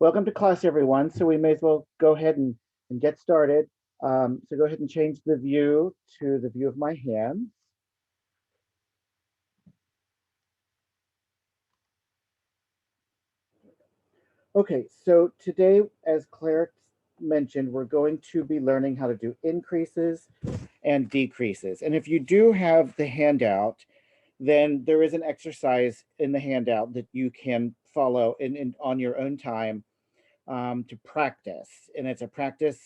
Welcome to class, everyone. So we may as well go ahead and get started. So go ahead and change the view to the view of my hands. Okay, so today, as Claire mentioned, we're going to be learning how to do increases and decreases. And if you do have the handout, then there is an exercise in the handout that you can follow on your own time to practice. And it's a practice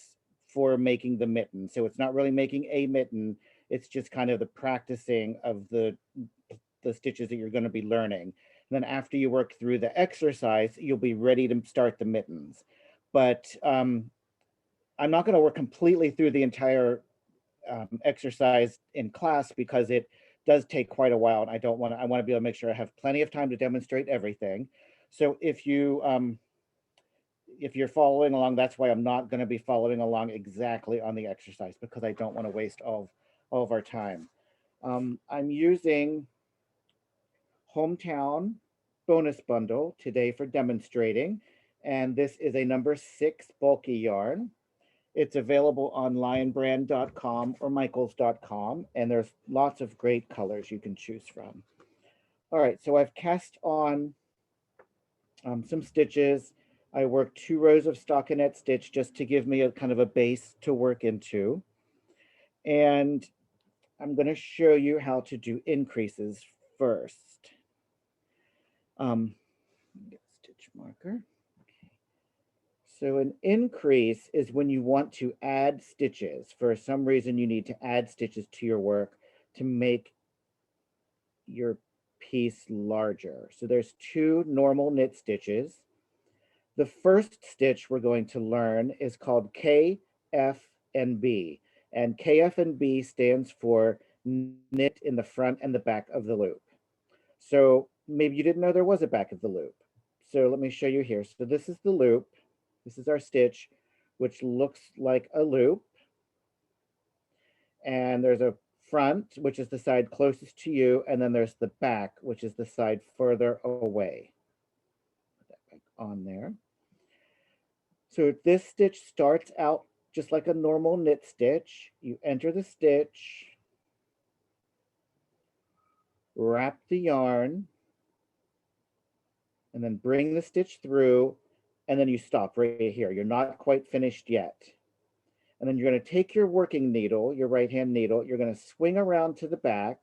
for making the mitten. So it's not really making a mitten, it's just kind of the practicing of the stitches that you're going to be learning. And then after you work through the exercise, you'll be ready to start the mittens. But I'm not going to work completely through the entire exercise in class because it does take quite a while. And I want to be able to make sure I have plenty of time to demonstrate everything. So if you're following along, that's why I'm not going to be following along exactly on the exercise because I don't want to waste all of our time. I'm using Hometown Bonus Bundle today for demonstrating, and this is a number 6 bulky yarn. It's available on lionbrand.com or michaels.com, and there's lots of great colors you can choose from. All right, so I've cast on some stitches. I work 2 rows of stockinette stitch just to give me a kind of a base to work into. And I'm going to show you how to do increases first. Get stitch marker. Okay. So an increase is when you want to add stitches. For some reason, you need to add stitches to your work to make your piece larger. So there's 2 normal knit stitches. The first stitch we're going to learn is called K, F, and B. And KF and B stands for knit in the front and the back of the loop. So maybe you didn't know there was a back of the loop. So let me show you here. So this is the loop. This is our stitch, which looks like a loop. And there's a front, which is the side closest to you. And then there's the back, which is the side further away. Put that back on there. So this stitch starts out just like a normal knit stitch. You enter the stitch, wrap the yarn, and then bring the stitch through, and then you stop right here. You're not quite finished yet. And then you're going to take your working needle, your right hand needle, you're going to swing around to the back,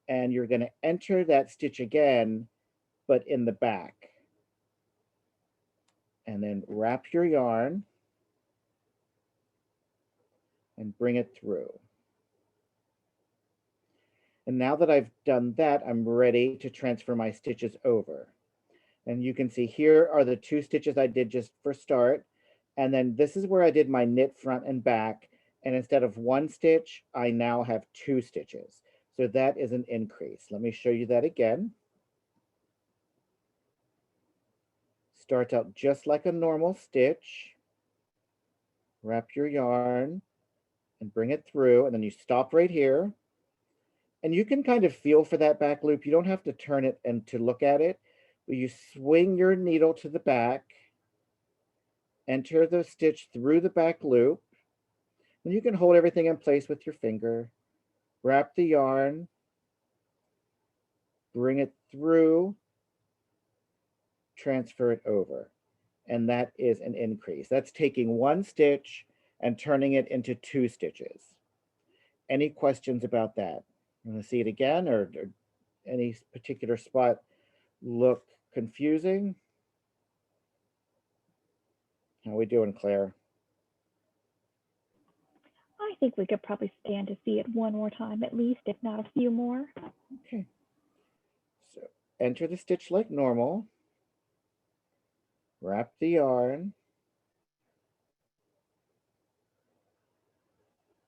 and you're going to enter that stitch again, but in the back. And then wrap your yarn and bring it through. And now that I've done that, I'm ready to transfer my stitches over. And you can see here are the 2 stitches I did just for start. And then this is where I did my knit front and back. And instead of 1 stitch, I now have 2 stitches. So that is an increase. Let me show you that again. Starts out just like a normal stitch. Wrap your yarn and bring it through. And then you stop right here. And you can kind of feel for that back loop. You don't have to turn it and to look at it, but you swing your needle to the back, enter the stitch through the back loop, and you can hold everything in place with your finger, wrap the yarn, bring it through, transfer it over. And that is an increase. That's taking 1 stitch and turning it into 2 stitches. Any questions about that? You want to see it again, or any particular spot look confusing? How are we doing, Claire? I think we could probably stand to see it one more time at least, if not a few more. Okay. So enter the stitch like normal. Wrap the yarn.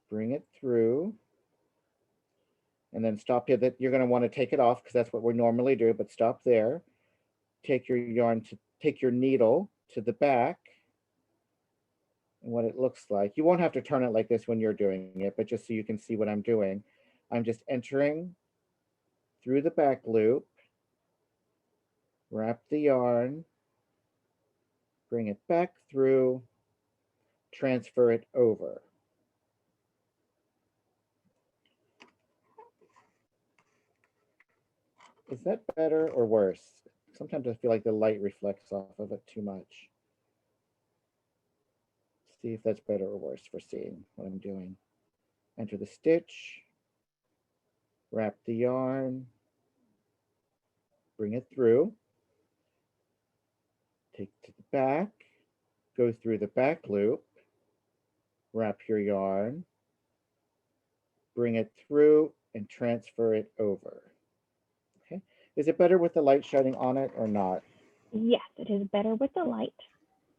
Bring it through. And then stop here. That you're going to want to take it off because that's what we normally do, but stop there. Take your needle to the back. And what it looks like. You won't have to turn it like this when you're doing it, but just so you can see what I'm doing. I'm just entering through the back loop, wrap the yarn, bring it back through, transfer it over. Is that better or worse? Sometimes I feel like the light reflects off of it too much. See if that's better or worse for seeing what I'm doing. Enter the stitch, wrap the yarn, bring it through, take to the back, go through the back loop, wrap your yarn, bring it through, and transfer it over. Okay. Is it better with the light shining on it or not? Yes, it is better with the light.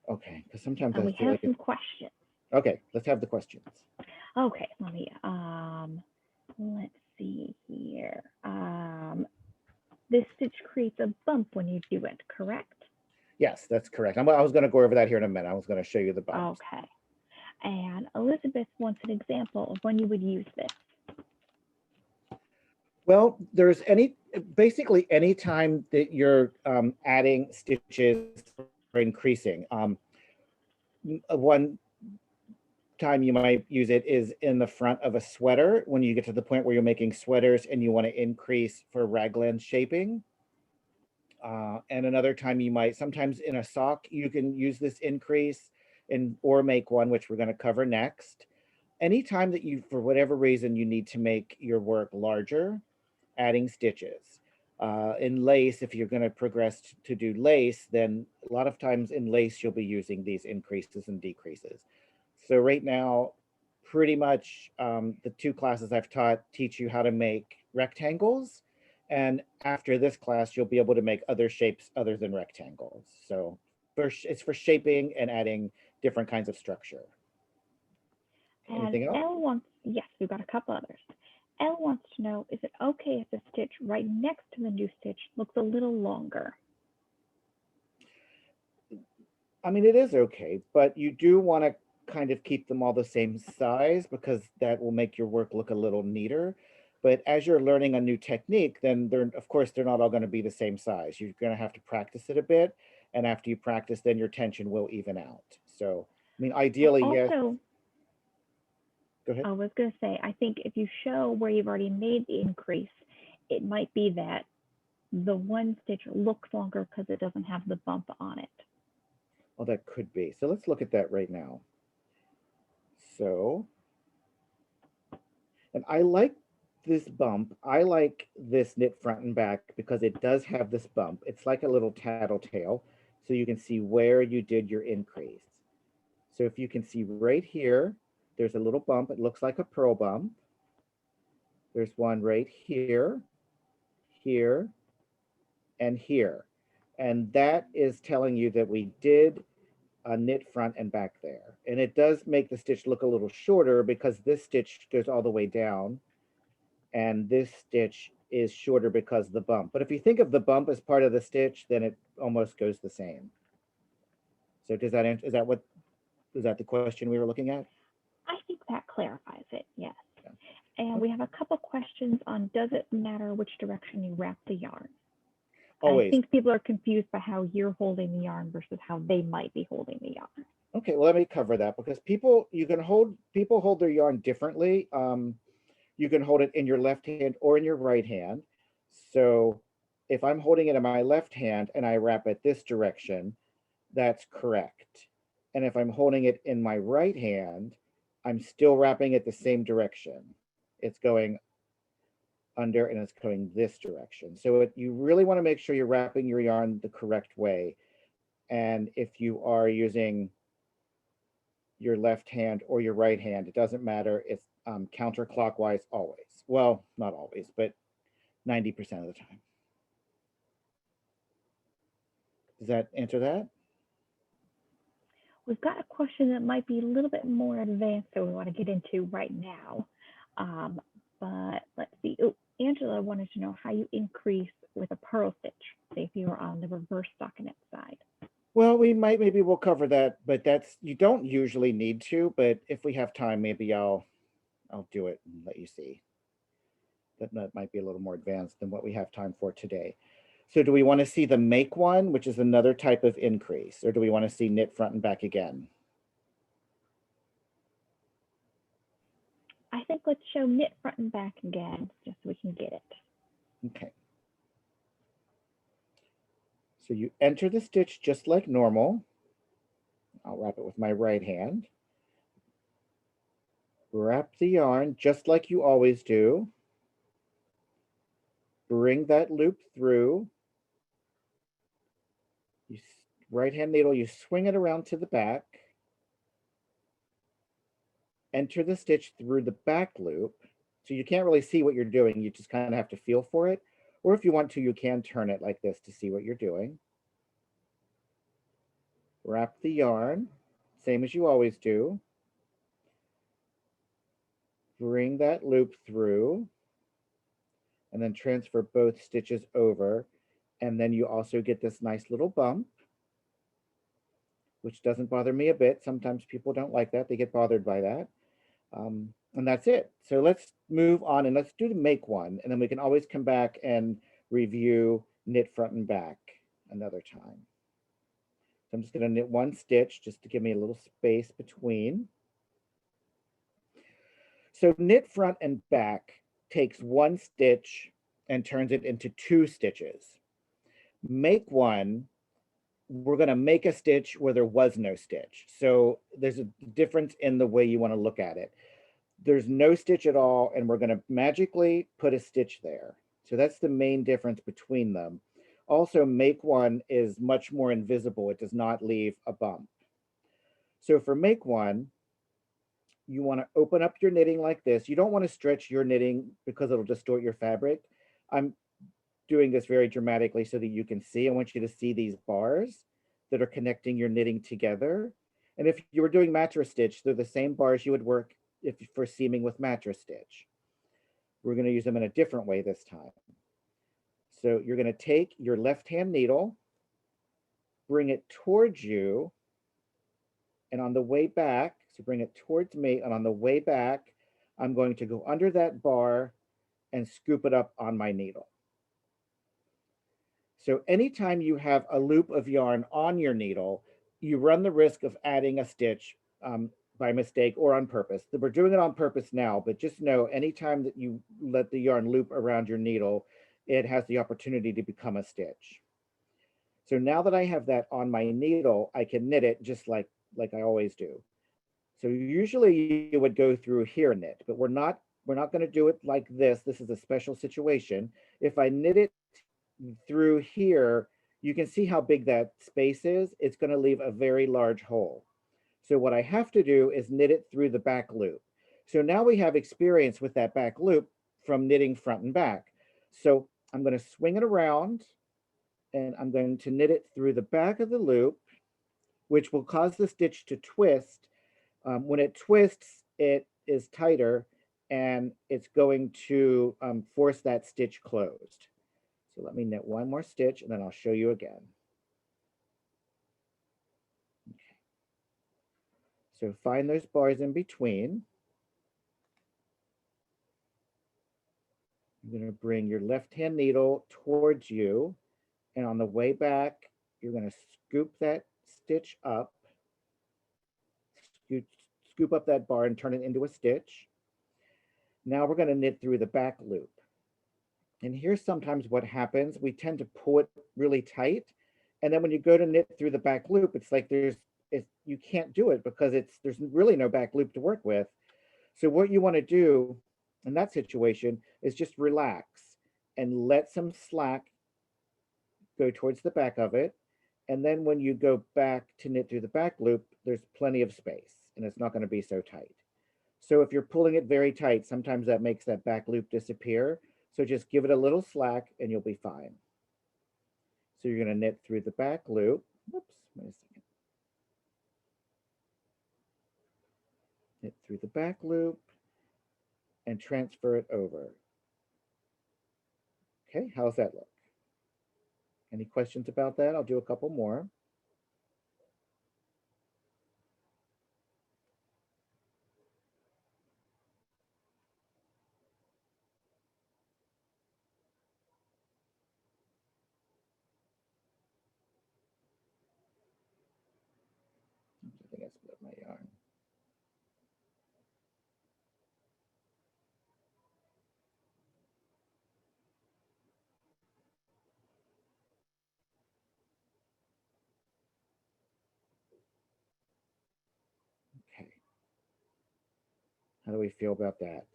Okay, because sometimes And I we feel have like some it's questions. okay. Let's have the questions. Okay, let's see here. This stitch creates a bump when you do it, correct? Yes, that's correct. I was going to go over that here in a minute. I was going to show you the bumps. Okay. And Elizabeth wants an example of when you would use this. Well, there's basically any time that you're adding stitches or increasing. One time you might use it is in the front of a sweater when you get to the point where you're making sweaters and you want to increase for raglan shaping. And another time you might, sometimes in a sock, you can use this increase or make one, which we're going to cover next. Anytime that you, for whatever reason, you need to make your work larger, adding stitches. In lace, if you're going to progress to do lace, then a lot of times in lace, you'll be using these increases and decreases. So right now, pretty much the two classes I've taught teach you how to make rectangles. And after this class, you'll be able to make other shapes other than rectangles. So it's for shaping and adding different kinds of structure. And Anything else? Elle wants, yes, we've got a couple others. Elle wants to know, is it okay if the stitch right next to the new stitch looks a little longer? I mean, it is okay, but you do want to kind of keep them all the same size because that will make your work look a little neater. But as you're learning a new technique, then of course, they're not all going to be the same size. You're going to have to practice it a bit. And after you practice, then your tension will even out. So, I mean, ideally, yes. Also, Go ahead. I was going to say, I think if you show where you've already made the increase, it might be that the one stitch looks longer because it doesn't have the bump on it. Well, that could be. So let's look at that right now. So, and I like this bump. I like this knit front and back because it does have this bump. It's like a little tattletale. So you can see where you did your increase. So if you can see right here, there's a little bump. It looks like a purl bump. There's one right here, here, and here. And that is telling you that we did a knit front and back there. And it does make the stitch look a little shorter because this stitch goes all the way down and this stitch is shorter because of the bump. But if you think of the bump as part of the stitch, then it almost goes the same. So is that the question we were looking at? I think that clarifies it, yes. Yeah. And we have a couple questions on, does it matter which direction you wrap the yarn? Always. I think people are confused by how you're holding the yarn versus how they might be holding the yarn. Okay, well, let me cover that because people hold their yarn differently. You can hold it in your left hand or in your right hand. So if I'm holding it in my left hand and I wrap it this direction, that's correct. And if I'm holding it in my right hand, I'm still wrapping it the same direction. It's going under and it's going this direction. So you really want to make sure you're wrapping your yarn the correct way. And if you are using your left hand or your right hand, it doesn't matter. It's counterclockwise always. Well, not always, but 90% of the time. Does that answer that? We've got a question that might be a little bit more advanced that we want to get into right now. But let's see. Oh, Angela wanted to know how you increase with a purl stitch, say if you were on the reverse stockinette side. Well, maybe we'll cover that, but you don't usually need to, but if we have time, maybe I'll do it and let you see. That might be a little more advanced than what we have time for today. So do we want to see the make one, which is another type of increase, or do we want to see knit front and back again? I think let's show knit front and back again, just so we can get it. Okay. So you enter the stitch just like normal. I'll wrap it with my right hand. Wrap the yarn just like you always do. Bring that loop through. You, right hand needle, you swing it around to the back. Enter the stitch through the back loop. So you can't really see what you're doing. You just kind of have to feel for it. Or if you want to, you can turn it like this to see what you're doing. Wrap the yarn, same as you always do. Bring that loop through and then transfer both stitches over. And then you also get this nice little bump, which doesn't bother me a bit. Sometimes people don't like that. They get bothered by that. And that's it. So let's move on and let's do the make one. And then we can always come back and review knit front and back another time. So I'm just going to knit one stitch just to give me a little space between. So knit front and back takes one stitch and turns it into two stitches. Make one, we're going to make a stitch where there was no stitch. So there's a difference in the way you want to look at it. There's no stitch at all, and we're going to magically put a stitch there. So that's the main difference between them. Also, make one is much more invisible. It does not leave a bump. So for make one, you want to open up your knitting like this. You don't want to stretch your knitting because it'll distort your fabric. I'm doing this very dramatically so that you can see. I want you to see these bars that are connecting your knitting together. And if you were doing mattress stitch, they're the same bars you would work if for seaming with mattress stitch. We're going to use them in a different way this time. So you're going to take your left hand needle, bring it towards you, and on the way back, so bring it towards me, and on the way back, I'm going to go under that bar and scoop it up on my needle. So anytime you have a loop of yarn on your needle, you run the risk of adding a stitch by mistake or on purpose. We're doing it on purpose now, but just know anytime that you let the yarn loop around your needle, it has the opportunity to become a stitch. So now that I have that on my needle, I can knit it just like I always do. So usually you would go through here and knit, but we're not going to do it like this. This is a special situation. If I knit it through here, you can see how big that space is. It's going to leave a very large hole. So what I have to do is knit it through the back loop. So now we have experience with that back loop from knitting front and back. So I'm going to swing it around and I'm going to knit it through the back of the loop, which will cause the stitch to twist. When it twists, it is tighter and it's going to force that stitch closed. So let me knit one more stitch and then I'll show you again. Okay. So find those bars in between. You're going to bring your left hand needle towards you, and on the way back, you're going to scoop that stitch up, scoop up that bar and turn it into a stitch. Now we're going to knit through the back loop. And here's sometimes what happens. We tend to pull it really tight. And then when you go to knit through the back loop, it's like you can't do it because there's really no back loop to work with. So what you want to do in that situation is just relax and let some slack go towards the back of it. And then when you go back to knit through the back loop, there's plenty of space and it's not going to be so tight. So if you're pulling it very tight, sometimes that makes that back loop disappear. So just give it a little slack and you'll be fine. So you're going to knit through the back loop. Whoops, wait a second. Knit through the back loop and transfer it over. Okay, how's that look? Any questions about that? I'll do a couple more. I split my yarn. Okay. How do we feel about that?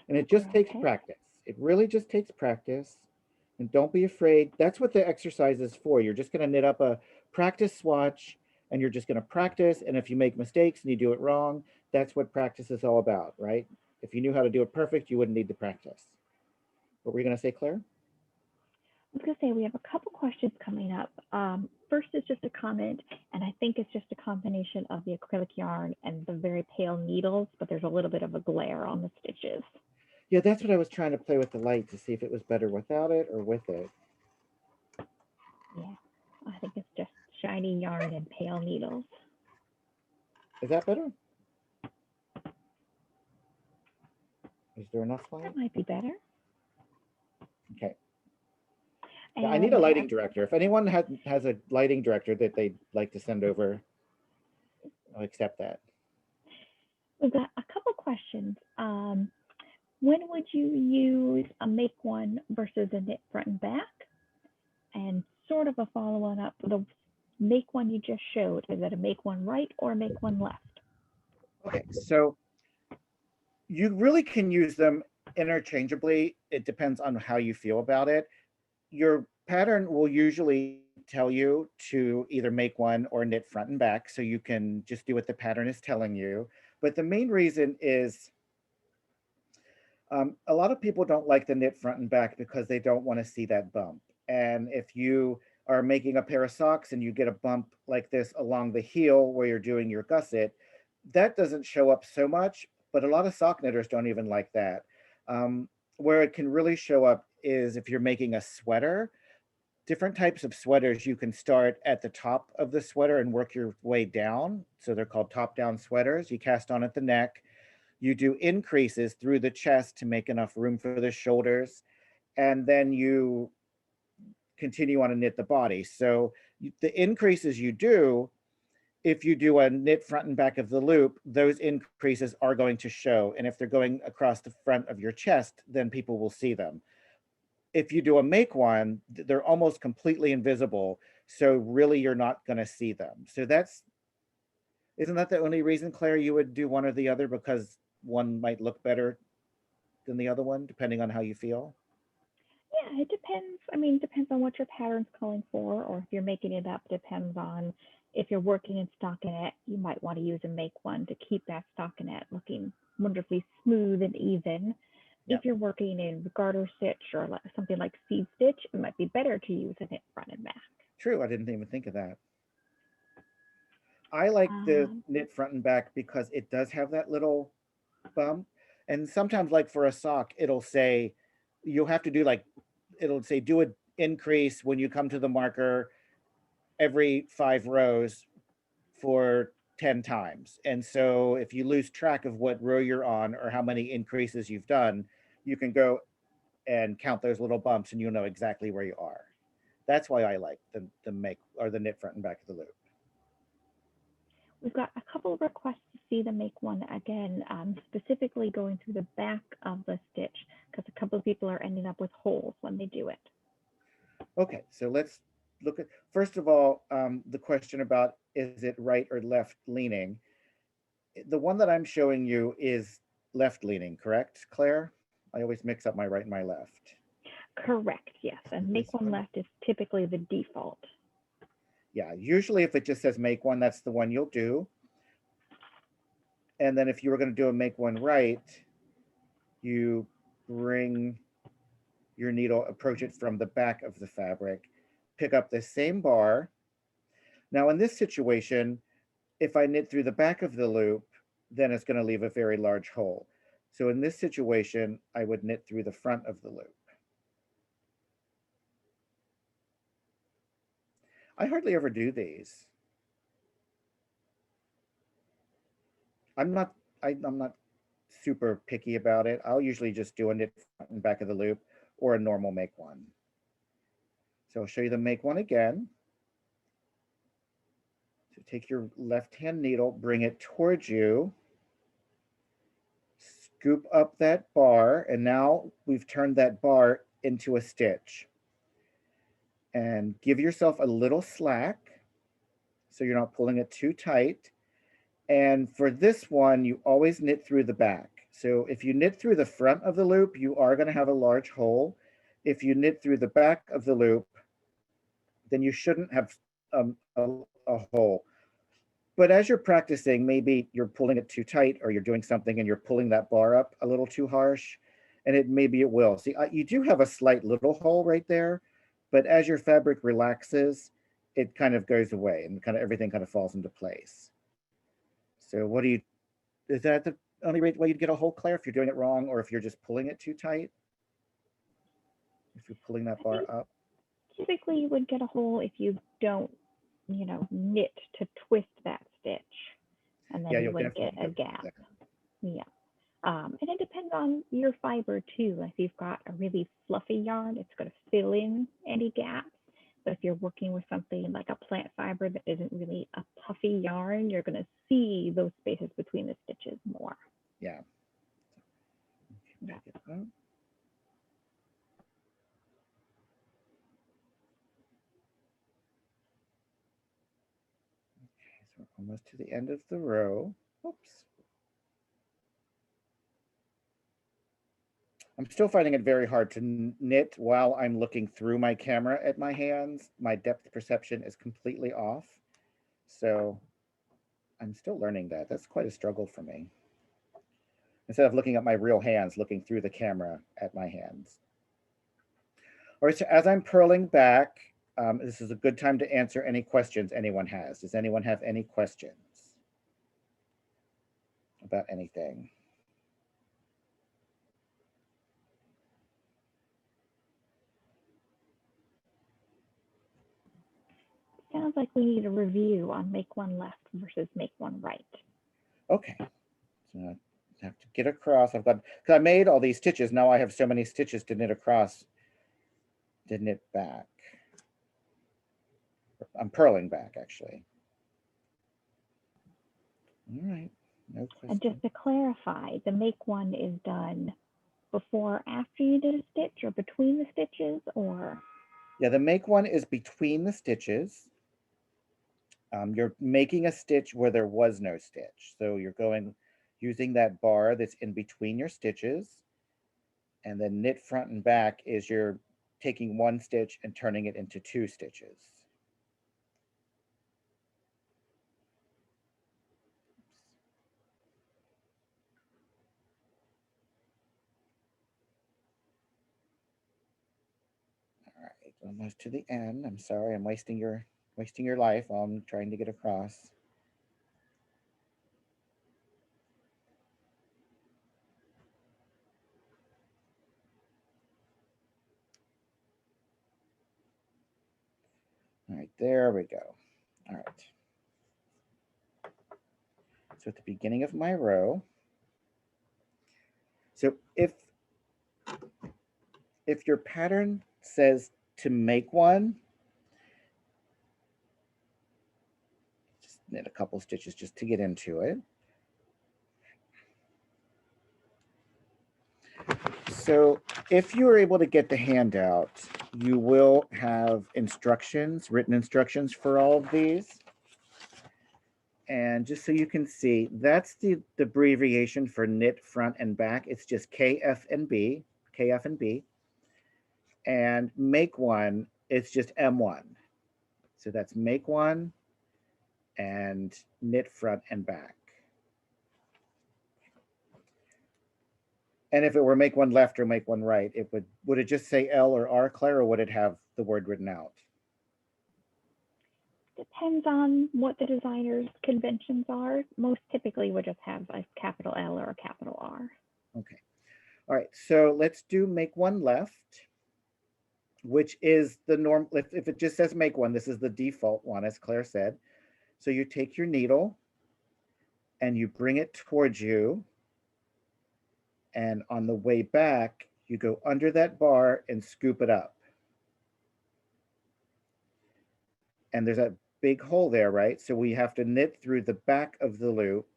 And it We're just takes okay. practice. It really just takes practice. And don't be afraid. That's what the exercise is for. You're just going to knit up a practice swatch and you're just going to practice. And if you make mistakes and you do it wrong, that's what practice is all about, right? If you knew how to do it perfect, you wouldn't need to practice. What were you going to say, Claire? I was going to say we have a couple questions coming up. First is just a comment, and I think it's just a combination of the acrylic yarn and the very pale needles, but there's a little bit of a glare on the stitches. Yeah, that's what I was trying to play with the light to see if it was better without it or with it. Yeah, I think it's just shiny yarn and pale needles. Is that better? Is there enough light? That might be better. Okay. Yeah, I need And a we lighting have director. If anyone has a lighting director that they'd like to send over, I'll accept that. we've got a couple questions. When would you use a make one versus a knit front and back? And sort of a follow on up, the make one you just showed, is it a make one right or a make one left? Okay, so you really can use them interchangeably. It depends on how you feel about it. Your pattern will usually tell you to either make one or knit front and back, so you can just do what the pattern is telling you. But the main reason is a lot of people don't like the knit front and back because they don't want to see that bump. And if you are making a pair of socks and you get a bump like this along the heel where you're doing your gusset, that doesn't show up so much, but a lot of sock knitters don't even like that. Where it can really show up is if you're making a sweater. Different types of sweaters, you can start at the top of the sweater and work your way down. So they're called top-down sweaters. You cast on at the neck. You do increases through the chest to make enough room for the shoulders. And then you continue on to knit the body. So the increases you do, if you do a knit front and back of the loop, those increases are going to show. And if they're going across the front of your chest, then people will see them. If you do a make one, they're almost completely invisible. So really you're not going to see them. So isn't that the only reason, Claire, you would do one or the other, because one might look better than the other one, depending on how you feel? Yeah, it depends. I mean, it depends on what your pattern's calling for, or if you're making it up, depends on if you're working in stockinette, you might want to use a make one to keep that stockinette looking wonderfully smooth and even. Yeah, If you're working in garter stitch or something like seed stitch, it might be better to use a knit front and back. true. I didn't even think of that. I like the Um, knit front and back because it does have that little bump. And sometimes, like for a sock, it'll say you'll have to do like, it'll say do an increase when you come to the marker every 5 rows for 10 times. And so if you lose track of what row you're on or how many increases you've done, you can go and count those little bumps and you'll know exactly where you are. That's why I like the make or the knit front and back of the loop. we've got a couple of requests to see the make one again, specifically going through the back of the stitch, because a couple of people are ending up with holes when they do it. Okay, so let's look at, first of all, the question about is it right or left leaning? The one that I'm showing you is left leaning, correct, Claire? I always mix up my right and my left. Correct, yes. And This make one one? left is typically the default. Yeah, usually if it just says make one, that's the one you'll do. And then if you were going to do a make one right, you bring your needle, approach it from the back of the fabric, pick up the same bar. Now in this situation, if I knit through the back of the loop, then it's going to leave a very large hole. So in this situation, I would knit through the front of the loop. I hardly ever do these. I'm not, I'm not super picky about it. I'll usually just do a knit front and back of the loop or a normal make one. So I'll show you the make one again. So take your left hand needle, bring it towards you, scoop up that bar, and now we've turned that bar into a stitch. And give yourself a little slack so you're not pulling it too tight. And for this one, you always knit through the back. So if you knit through the front of the loop, you are going to have a large hole. If you knit through the back of the loop, then you shouldn't have a hole. But as you're practicing, maybe you're pulling it too tight or you're doing something and you're pulling that bar up a little too harsh, and maybe it will. See, you do have a slight little hole right there, but as your fabric relaxes, it kind of goes away and kind of everything kind of falls into place. So what do you, is that the only way you'd get a hole, Claire, if you're doing it wrong or if you're just pulling it too tight? If you're pulling that bar up? Typically you would get a hole if you don't, knit to twist that stitch, and then you would get a gap. Yeah. And it depends on your fiber too. Like if you've got a really fluffy yarn, it's going to fill in any gaps. But if you're working with something like a plant fiber that isn't really a puffy yarn, you're going to see those spaces between the stitches more. Yeah. Yeah. Okay, so we're almost to the end of the row. Oops. I'm still finding it very hard to knit while I'm looking through my camera at my hands. My depth perception is completely off. So I'm still learning that. That's quite a struggle for me. Instead of looking at my real hands, looking through the camera at my hands. All right, so as I'm purling back, this is a good time to answer any questions anyone has. Does anyone have any questions about anything? Sounds like we need a review on make one left versus make one right. Okay, so I have to get across. I've got, because I made all these stitches. Now I have so many stitches to knit across, to knit back. I'm purling back actually. All right, no question. And just to clarify, the make one is done before or after you did a stitch or between the stitches, or? Yeah, the make one is between the stitches. You're making a stitch where there was no stitch. So you're going, using that bar that's in between your stitches, and then knit front and back is you're taking one stitch and turning it into two stitches. All right, almost to the end. I'm sorry, I'm wasting your life while I'm trying to get across. All right, there we go. All right. So at the beginning of my row, so if your pattern says to make one, just knit a couple stitches just to get into it. So if you are able to get the handout, you will have instructions, written instructions for all of these. And just so you can see, that's the abbreviation for knit front and back. It's just KF and B. And make one, it's just M1. So that's make one and knit front and back. And if it were make one left or make one right, it would it just say L or R, Claire, or would it have the word written out? Depends on what the designer's conventions are. Most typically would just have a capital L or a capital R. Okay. All right, so let's do make one left, which is the norm. If it just says make one, this is the default one, as Claire said. So you take your needle and you bring it towards you And on the way back, you go under that bar and scoop it up. And there's a big hole there, right? So we have to knit through the back of the loop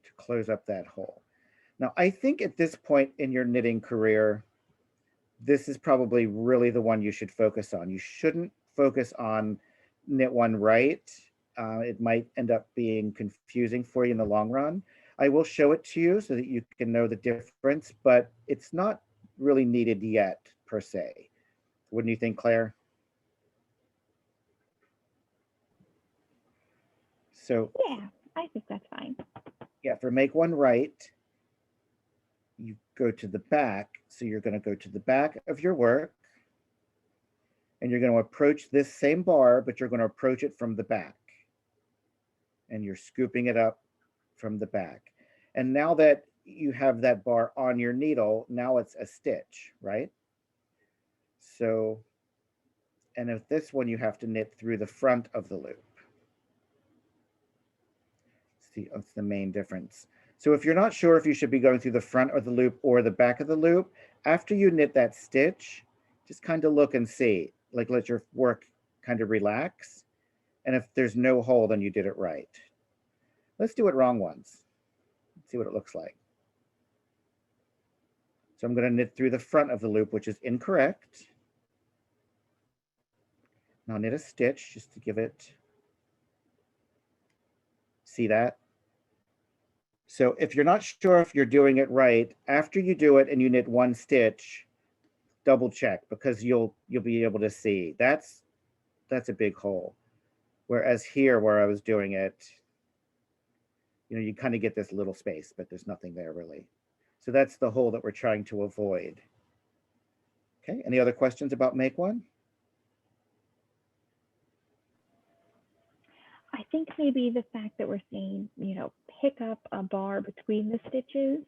to close up that hole. Now, I think at this point in your knitting career, this is probably really the one you should focus on. You shouldn't focus on knit one right. It might end up being confusing for you in the long run. I will show it to you so that you can know the difference, but it's not really needed yet per se. Wouldn't you think, Claire? So Yeah, I think that's fine. yeah, for make one right, you go to the back. So you're going to go to the back of your work and you're going to approach this same bar, but you're going to approach it from the back. And you're scooping it up from the back. And now that you have that bar on your needle, now it's a stitch, right? So, and if this one, you have to knit through the front of the loop. See, that's the main difference. So if you're not sure if you should be going through the front of the loop or the back of the loop, after you knit that stitch, just kind of look and see, like let your work kind of relax. And if there's no hole, then you did it right. Let's do it wrong once. Let's see what it looks like. So I'm going to knit through the front of the loop, which is incorrect. Now knit a stitch just to give it, see that? So if you're not sure if you're doing it right, after you do it and you knit one stitch, double check because you'll be able to see that's a big hole. Whereas here where I was doing it, you kind of get this little space, but there's nothing there really. So that's the hole that we're trying to avoid. Okay, any other questions about make one? I think maybe the fact that we're saying, pick up a bar between the stitches.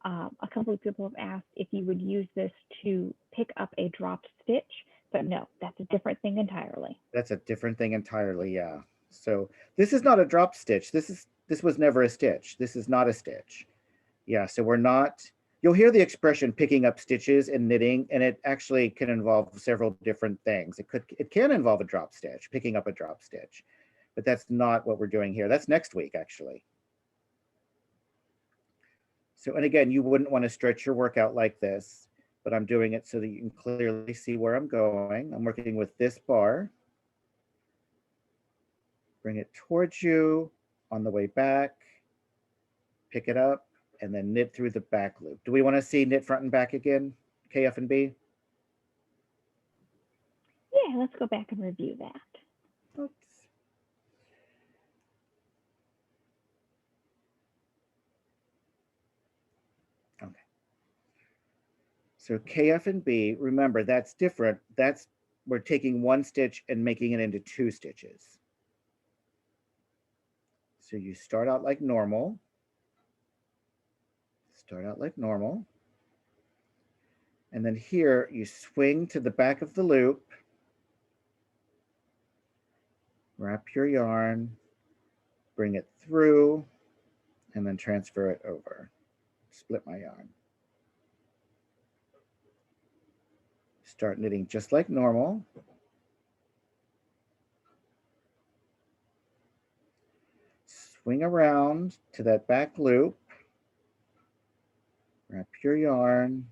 A couple of people have asked if you would use this to pick up a dropped stitch, but no, that's a different thing entirely. That's a different thing entirely, yeah. So this is not a drop stitch. This was never a stitch. This is not a stitch. Yeah, so we're not, you'll hear the expression picking up stitches in knitting, and it actually can involve several different things. It can involve a drop stitch, picking up a drop stitch, but that's not what we're doing here. That's next week, actually. So, and again, you wouldn't want to stretch your work out like this, but I'm doing it so that you can clearly see where I'm going. I'm working with this bar. Bring it towards you on the way back, pick it up, and then knit through the back loop. Do we want to see knit front and back again, KF and B? Yeah, let's go back and review that. Oops. Okay. So KF and B, remember that's different. We're taking one stitch and making it into two stitches. So you start out like normal. Start out like normal. And then here you swing to the back of the loop, wrap your yarn, bring it through, and then transfer it over. Split my yarn. Start knitting just like normal. Swing around to that back loop, wrap your yarn,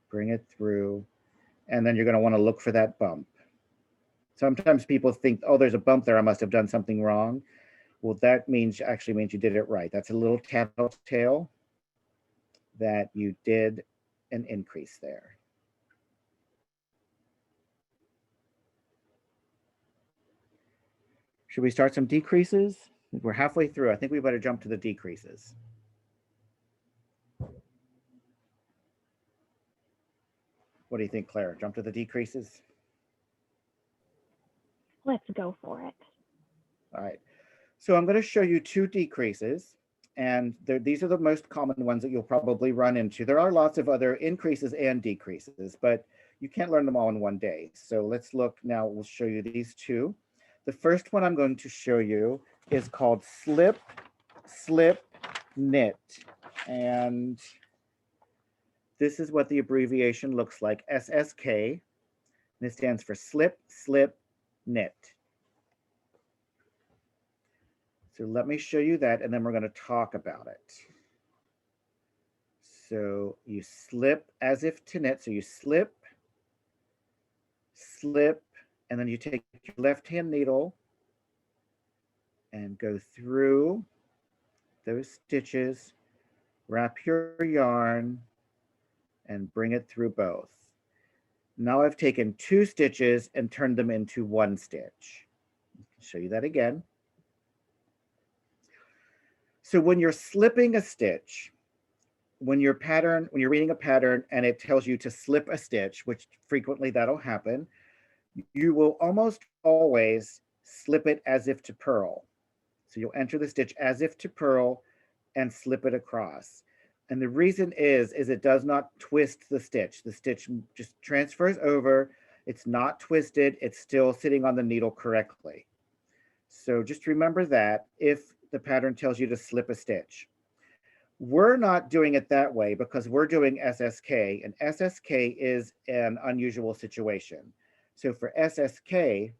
bring it through, and then you're going to want to look for that bump. Sometimes people think, oh, there's a bump there, I must have done something wrong. Well, that actually means you did it right. That's a little tattletale that you did an increase there. Should we start some decreases? We're halfway through. I think we better jump to the decreases. What do you think, Claire? Jump to the decreases? Let's go for it. All right. So I'm going to show you two decreases, and these are the most common ones that you'll probably run into. There are lots of other increases and decreases, but you can't learn them all in one day. So let's look now. We'll show you these two. The first one I'm going to show you is called slip slip, knit. And this is what the abbreviation looks like, SSK. And it stands for slip, slip, knit. So let me show you that, and then we're going to talk about it. So you slip as if to knit. So you slip, slip, and then you take your left-hand needle and go through those stitches, wrap your yarn, and bring it through both. Now I've taken 2 stitches and turned them into 1 stitch. I'll show you that again. So when you're slipping a stitch, when you're reading a pattern and it tells you to slip a stitch, which frequently that'll happen, you will almost always slip it as if to purl. So you'll enter the stitch as if to purl and slip it across. And the reason is it does not twist the stitch. The stitch just transfers over. It's not twisted. It's still sitting on the needle correctly. So just remember that if the pattern tells you to slip a stitch. We're not doing it that way because we're doing SSK, and SSK is an unusual situation. So for SSK,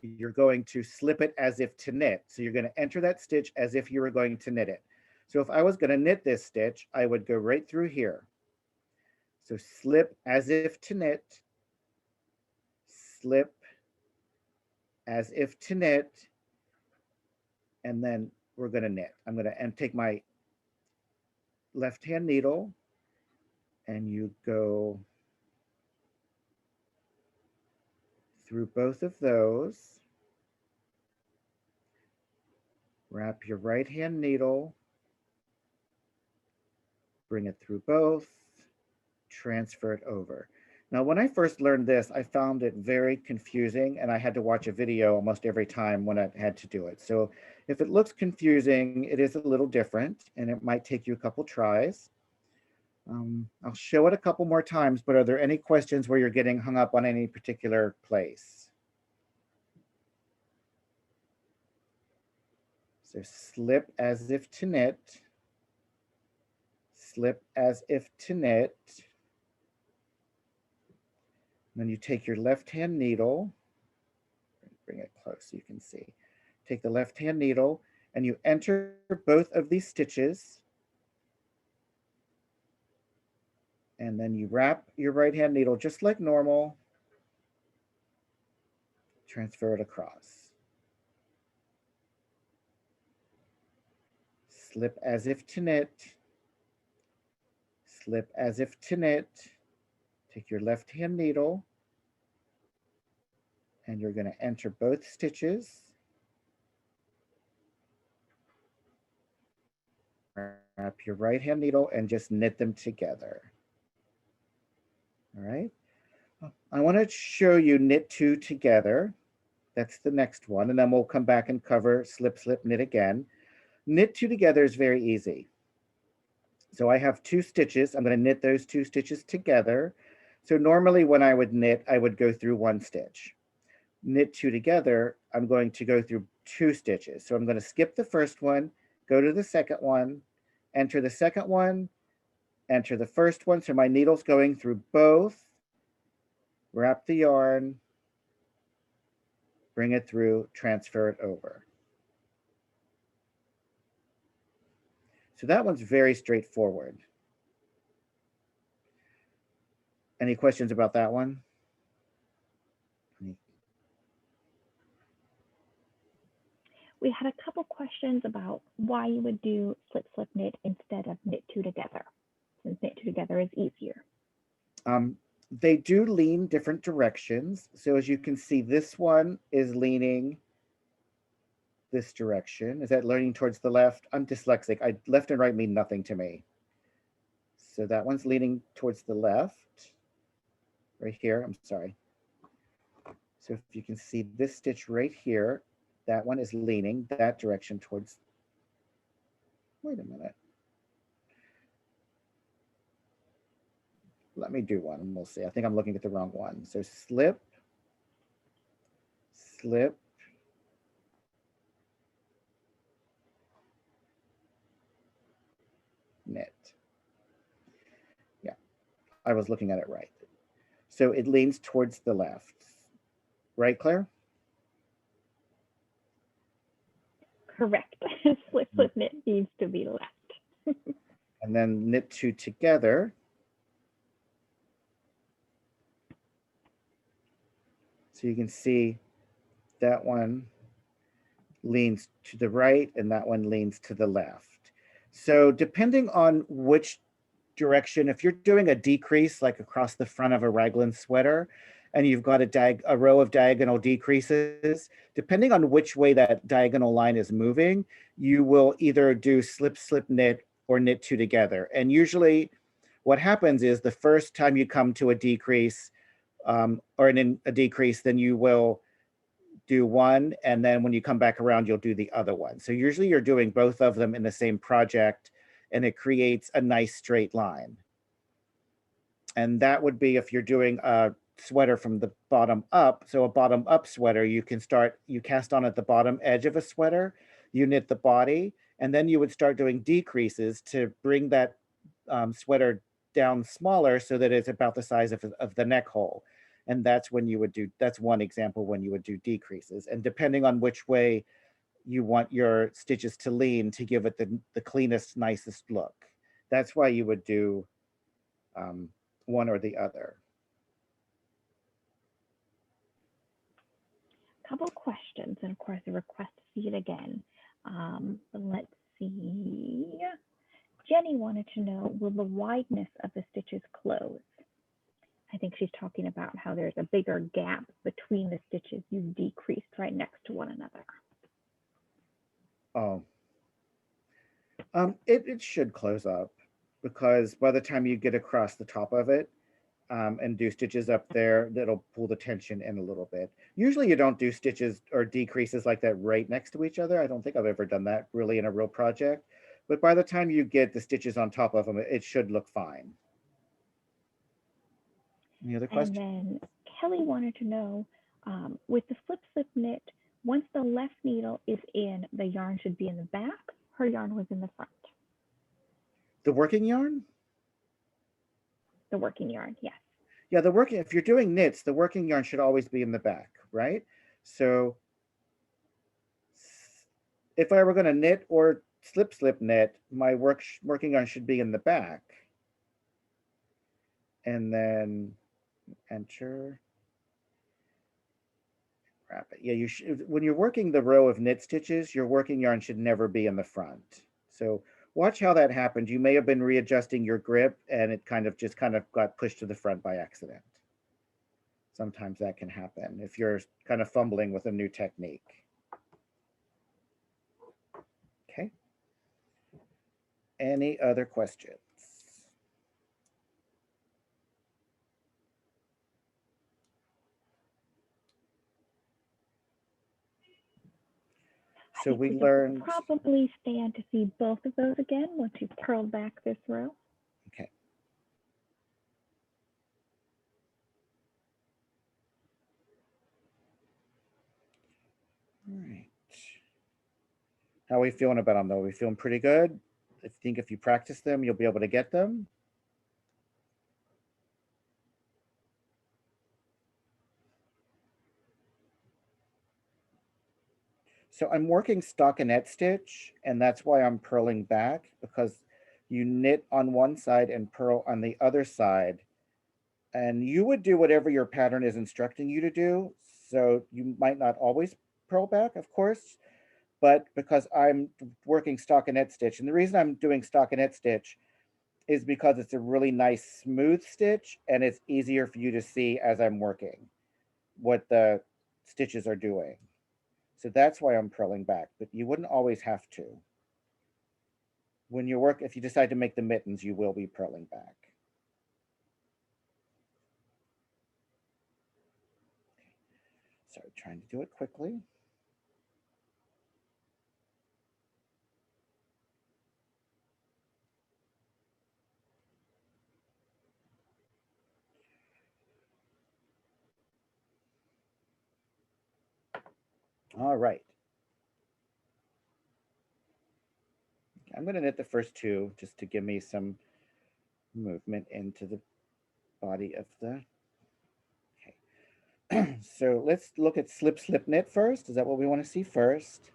you're going to slip it as if to knit. So you're going to enter that stitch as if you were going to knit it. So if I was going to knit this stitch, I would go right through here. So slip as if to knit, slip as if to knit, and then we're going to knit. I'm going to take my left-hand needle and you go through both of those, wrap your right-hand needle, bring it through both, transfer it over. Now, when I first learned this, I found it very confusing and I had to watch a video almost every time when I had to do it. So if it looks confusing, it is a little different and it might take you a couple tries. I'll show it a couple more times, but are there any questions where you're getting hung up on any particular place? So slip as if to knit, slip as if to knit. Then you take your left-hand needle, bring it close so you can see. Take the left-hand needle and you enter both of these stitches. And then you wrap your right-hand needle just like normal, transfer it across. Slip as if to knit, slip as if to knit. Take your left-hand needle and you're going to enter both stitches. Wrap your right-hand needle and just knit them together. All right. I want to show you knit 2 together. That's the next one. And then we'll come back and cover slip, slip, knit again. Knit 2 together is very easy. So I have 2 stitches. I'm going to knit those 2 stitches together. So normally when I would knit, I would go through 1 stitch. Knit 2 together, I'm going to go through 2 stitches. So I'm going to skip the first one, go to the second one, enter the second one, enter the first one. So my needle's going through both, wrap the yarn, bring it through, transfer it over. So that one's very straightforward. Any questions about that one? We had a couple questions about why you would do slip, slip, knit instead of knit 2 together, since knit 2 together is easier. They do lean different directions. So as you can see, this one is leaning this direction. Is that leaning towards the left? I'm dyslexic. Left and right mean nothing to me. So that one's leaning towards the left, right here. I'm sorry. So if you can see this stitch right here, that one is leaning that direction towards, wait a minute. Let me do one and we'll see. I think I'm looking at the wrong one. So slip, slip, I was looking at it right. So it leans towards the left. Right, Claire? Correct. Slip, slip, knit needs to be left. And then knit two together. So you can see that one leans to the right and that one leans to the left. So depending on which direction, if you're doing a decrease like across the front of a raglan sweater and you've got a row of diagonal decreases, depending on which way that diagonal line is moving, you will either do slip, slip, knit or knit two together. And usually what happens is the first time you come to a decrease or a decrease, then you will do one, and then when you come back around, you'll do the other one. So usually you're doing both of them in the same project, and it creates a nice straight line. And that would be if you're doing a sweater from the bottom up. So a bottom up sweater, you cast on at the bottom edge of a sweater, you knit the body, and then you would start doing decreases to bring that sweater down smaller so that it's about the size of the neck hole. And that's when you would do, that's one example when you would do decreases. And depending on which way you want your stitches to lean to give it the cleanest, nicest look. That's why you would do one or the other. Couple questions, and of course, a request to see it again. Let's see. Jenny wanted to know, will the wideness of the stitches close? I think she's talking about how there's a bigger gap between the stitches you've decreased right next to one another. Oh, it should close up because by the time you get across the top of it and do stitches up there, that'll pull the tension in a little bit. Usually you don't do stitches or decreases like that right next to each other. I don't think I've ever done that really in a real project, but by the time you get the stitches on top of them, it should look fine. Any other questions? And then Kelly wanted to know, with the slip slip knit, once the left needle is in, the yarn should be in the back. Her yarn was in the front. The working yarn? The working yarn, yes. Yeah, if you're doing knits, the working yarn should always be in the back, right? So if I were going to knit or slip slip knit, my working yarn should be in the back. And then enter. Wrap it. Yeah, you should, when you're working the row of knit stitches, your working yarn should never be in the front. So watch how that happened. You may have been readjusting your grip and it kind of got pushed to the front by accident. Sometimes that can happen if you're kind of fumbling with a new technique. Okay. Any other questions? So we learned. Probably stand to see both of those again once you've curled back this row. Okay. All right. How are we feeling about them though? Are we feeling pretty good? I think if you practice them, you'll be able to get them. So I'm working stockinette stitch, and that's why I'm purling back, because you knit on one side and purl on the other side. And you would do whatever your pattern is instructing you to do. So you might not always purl back, of course, but because I'm working stockinette stitch, and the reason I'm doing stockinette stitch is because it's a really nice smooth stitch and it's easier for you to see as I'm working what the stitches are doing. So that's why I'm purling back, but you wouldn't always have to. When you work, if you decide to make the mittens, you will be purling back. Sorry, trying to do it quickly. All right. I'm going to knit the first two just to give me some movement into the body of the, okay. So let's look at slip, slip, knit first. Is that what we want to see first?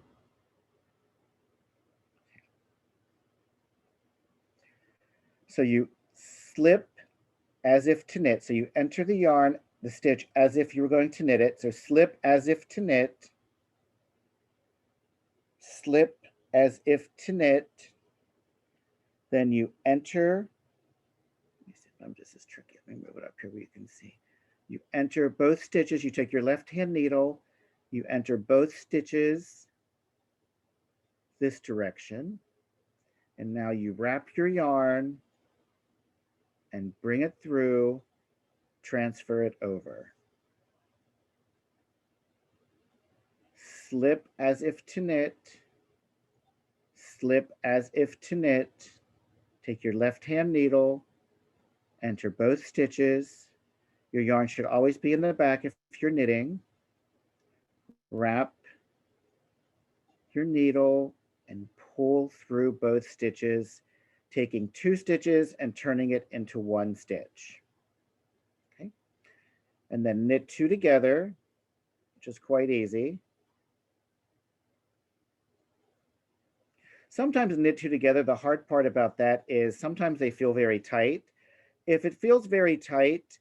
So you slip as if to knit. So you enter the yarn, the stitch as if you were going to knit it. So slip as if to knit, slip as if to knit. Then you enter, let me see if this is tricky. Let me move it up here where you can see. You enter both stitches, you take your left hand needle, you enter both stitches this direction, and now you wrap your yarn and bring it through, transfer it over. Slip as if to knit, slip as if to knit, take your left hand needle, enter both stitches. Your yarn should always be in the back if you're knitting. Wrap your needle and pull through both stitches, taking 2 stitches and turning it into 1 stitch. Okay. And then knit 2 together, which is quite easy. Sometimes knit 2 together, the hard part about that is sometimes they feel very tight. If it feels very tight,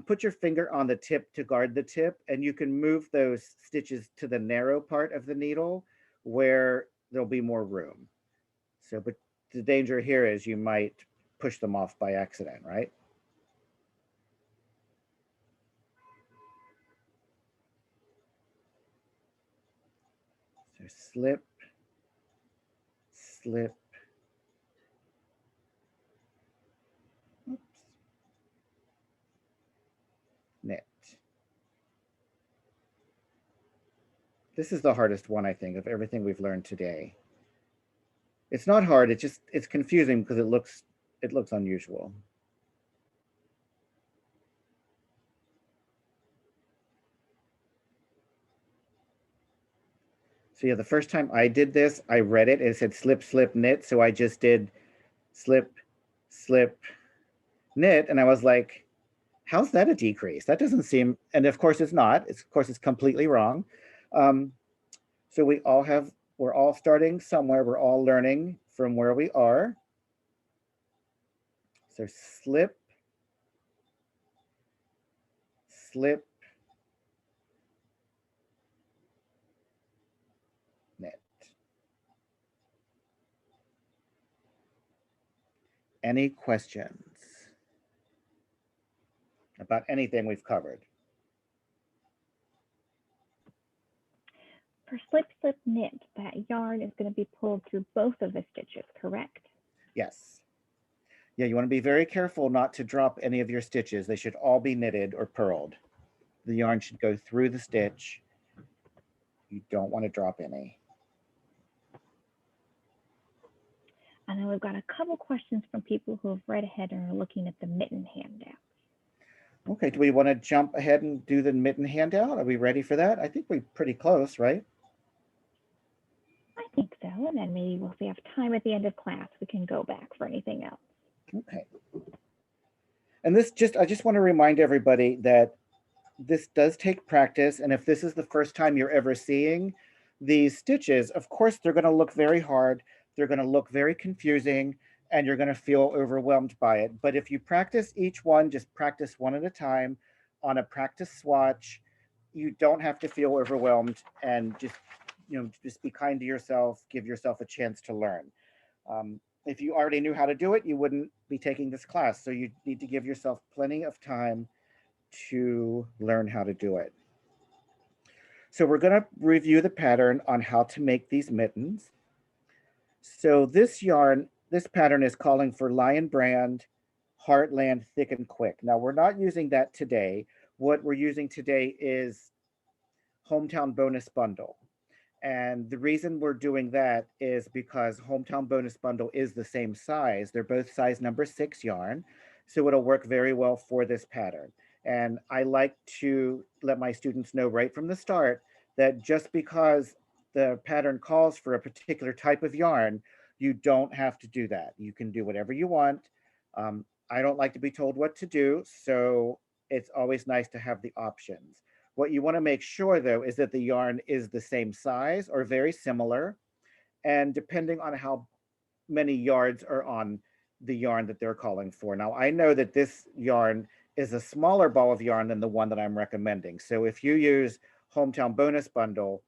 put your finger on the tip to guard the tip, and you can move those stitches to the narrow part of the needle where there'll be more room. So, but the danger here is you might push them off by accident, right? So slip, slip, oops, knit. This is the hardest one, I think, of everything we've learned today. It's not hard, it's confusing because it looks unusual. So yeah, the first time I did this, I read it, it said slip, slip, knit. So I just did slip, slip, knit. And I was like, how's that a decrease? That doesn't seem, and of course it's not. Of course it's completely wrong. So we're all starting somewhere. We're all learning from where we are. So slip, slip, knit. Any questions about anything we've covered? For slip, slip, knit, that yarn is going to be pulled through both of the stitches, correct? Yes. Yeah, you want to be very careful not to drop any of your stitches. They should all be knitted or purled. The yarn should go through the stitch. You don't want to drop any. And then we've got a couple questions from people who have read ahead and are looking at the mitten handout. Okay, do we want to jump ahead and do the mitten handout? Are we ready for that? I think we're pretty close, right? I think so. And then maybe if we have time at the end of class, we can go back for anything else. Okay. And I just want to remind everybody that this does take practice. And if this is the first time you're ever seeing these stitches, of course, they're going to look very hard. They're going to look very confusing, and you're going to feel overwhelmed by it. But if you practice each one, just practice one at a time on a practice swatch, you don't have to feel overwhelmed, and just be kind to yourself, give yourself a chance to learn. If you already knew how to do it, you wouldn't be taking this class. So you need to give yourself plenty of time to learn how to do it. So we're going to review the pattern on how to make these mittens. So this pattern is calling for Lion Brand, Heartland Thick and Quick. Now we're not using that today. What we're using today is Hometown Bonus Bundle. And the reason we're doing that is because Hometown Bonus Bundle is the same size. They're both size number 6 yarn. So it'll work very well for this pattern. And I like to let my students know right from the start that just because the pattern calls for a particular type of yarn, you don't have to do that. You can do whatever you want. I don't like to be told what to do, so it's always nice to have the options. What you want to make sure though is that the yarn is the same size or very similar, and depending on how many yards are on the yarn that they're calling for. Now, I know that this yarn is a smaller ball of yarn than the one that I'm recommending. So if you use Hometown Bonus Bundle,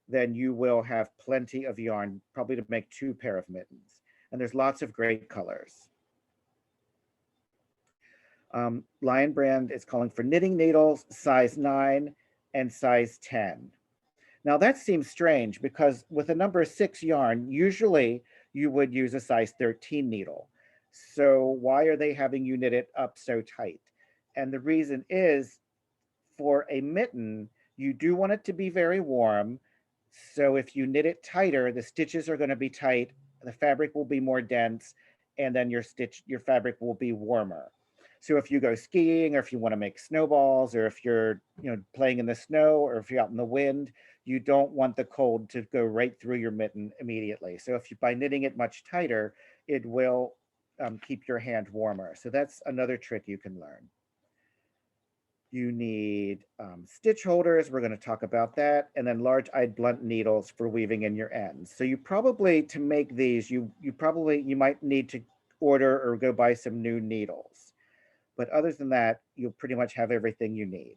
then you will have plenty of yarn, probably to make 2 pair of mittens. And there's lots of great colors. Lion Brand is calling for knitting needles, size 9 and size 10. Now that seems strange because with a number 6 yarn, usually you would use a size 13 needle. So why are they having you knit it up so tight? And the reason is, for a mitten, you do want it to be very warm. So if you knit it tighter, the stitches are going to be tight, the fabric will be more dense, and then your fabric will be warmer. So if you go skiing, or if you want to make snowballs, or if you're, playing in the snow, or if you're out in the wind, you don't want the cold to go right through your mitten immediately. So if you, by knitting it much tighter, it will keep your hand warmer. So that's another trick you can learn. You need stitch holders. We're going to talk about that. And then large-eyed blunt needles for weaving in your ends. So you probably, to make these, you might need to order or go buy some new needles. But other than that, you'll pretty much have everything you need.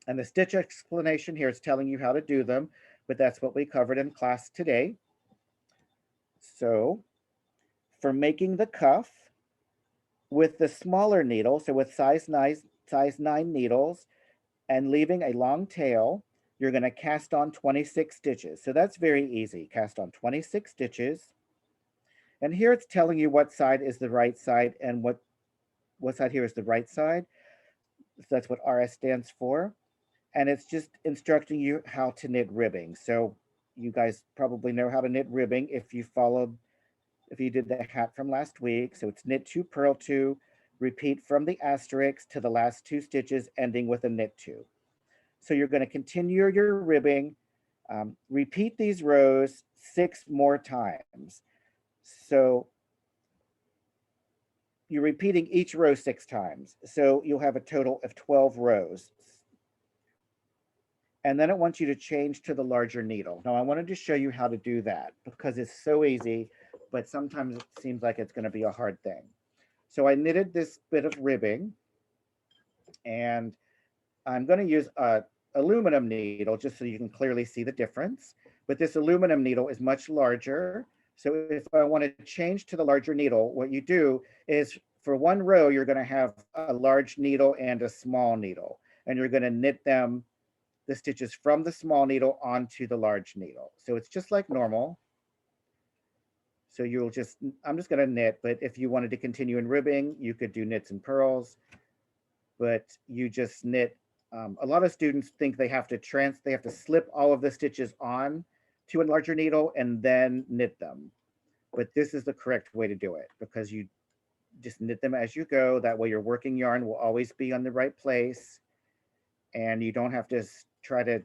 And the stitch explanation here is telling you how to do them, but that's what we covered in class today. So for making the cuff, with the smaller needle, so with size 9 needles, and leaving a long tail, you're going to cast on 26 stitches. So that's very easy. Cast on 26 stitches. And here it's telling you what side is the right side and what side here is the right side. So that's what RS stands for. And it's just instructing you how to knit ribbing. So you guys probably know how to knit ribbing if you did the hat from last week. So it's knit 2, purl 2, repeat from the asterisk to the last 2 stitches, ending with a knit 2. So you're going to continue your ribbing, repeat these rows 6 more times. So you're repeating each row 6 times. So you'll have a total of 12 rows. And then it wants you to change to the larger needle. Now I wanted to show you how to do that because it's so easy, but sometimes it seems like it's going to be a hard thing. So I knitted this bit of ribbing, and I'm going to use a aluminum needle just so you can clearly see the difference. But this aluminum needle is much larger. So if I want to change to the larger needle, what you do is for one row, you're going to have a large needle and a small needle, and you're going to knit them, the stitches from the small needle onto the large needle. So it's just like normal. So I'm just going to knit, but if you wanted to continue in ribbing, you could do knits and purls, but you just knit. A lot of students think they have to slip all of the stitches on to a larger needle and then knit them. But this is the correct way to do it because you just knit them as you go. That way your working yarn will always be on the right place, and you don't have to try to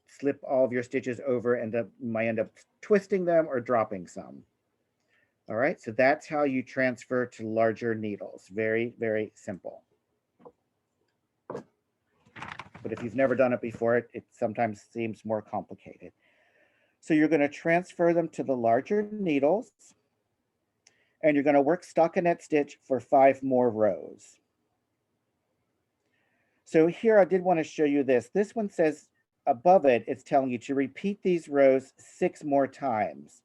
slip all of your stitches over and might end up twisting them or dropping some. All right, so that's how you transfer to larger needles. Very, very simple. But if you've never done it before, it sometimes seems more complicated. So you're going to transfer them to the larger needles, and you're going to work stockinette stitch for 5 more rows. So here I did want to show you this. This one says above it, it's telling you to repeat these rows 6 more times.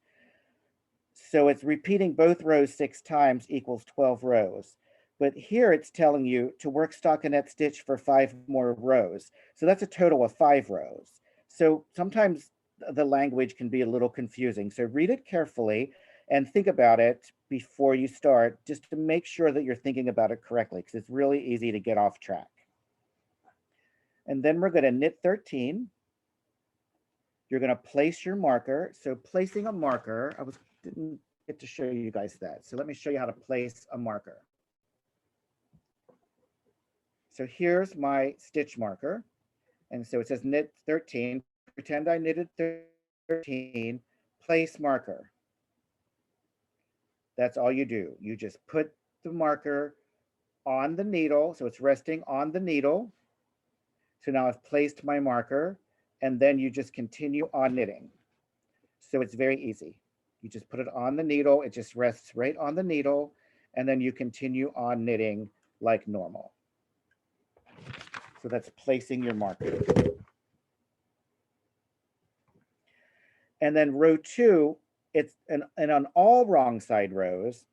So it's repeating both rows 6 times equals 12 rows. But here it's telling you to work stockinette stitch for 5 more rows. So that's a total of 5 rows. So sometimes the language can be a little confusing. So read it carefully and think about it before you start, just to make sure that you're thinking about it correctly, because it's really easy to get off track. And then we're going to knit 13. You're going to place your marker. So placing a marker, didn't get to show you guys that. So let me show you how to place a marker. So here's my stitch marker. And so it says knit 13. Pretend I knitted 13, place marker. That's all you do. You just put the marker on the needle. So it's resting on the needle. So now I've placed my marker, and then you just continue on knitting. So it's very easy. You just put it on the needle, it just rests right on the needle, and then you continue on knitting like normal. So that's placing your marker. And then row 2, it's and on all wrong side rows,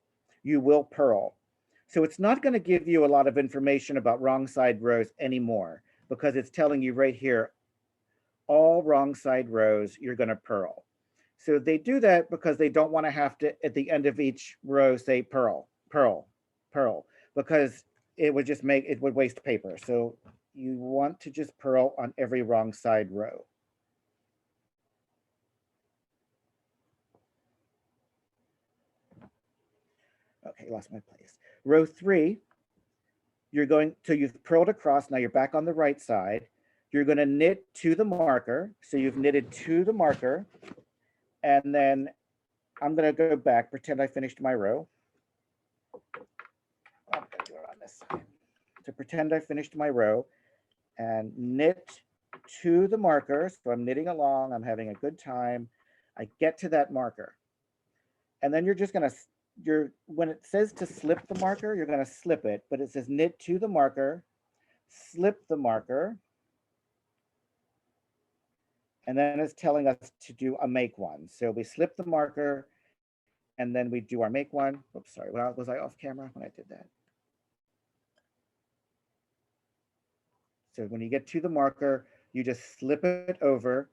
you will purl. So it's not going to give you a lot of information about wrong side rows anymore, because it's telling you right here, all wrong side rows, you're going to purl. So they do that because they don't want to have to, at the end of each row, say purl, purl, purl, because it would just make, it would waste paper. So you want to just purl on every wrong side row. Okay, lost my place. Row 3, you're going to, you've purled across, now you're back on the right side. You're going to knit to the marker. So you've knitted to the marker, and then I'm going to go back, pretend I finished my row. I'm going to do it on this side. To pretend I finished my row, and knit to the marker. So I'm knitting along, I'm having a good time. I get to that marker. And then you're just going to, when it says to slip the marker, you're going to slip it, but it says knit to the marker, slip the marker, and then it's telling us to do a make one. So we slip the marker, and then we do our make one. Oops, sorry, was I off camera when I did that? So when you get to the marker, you just slip it over,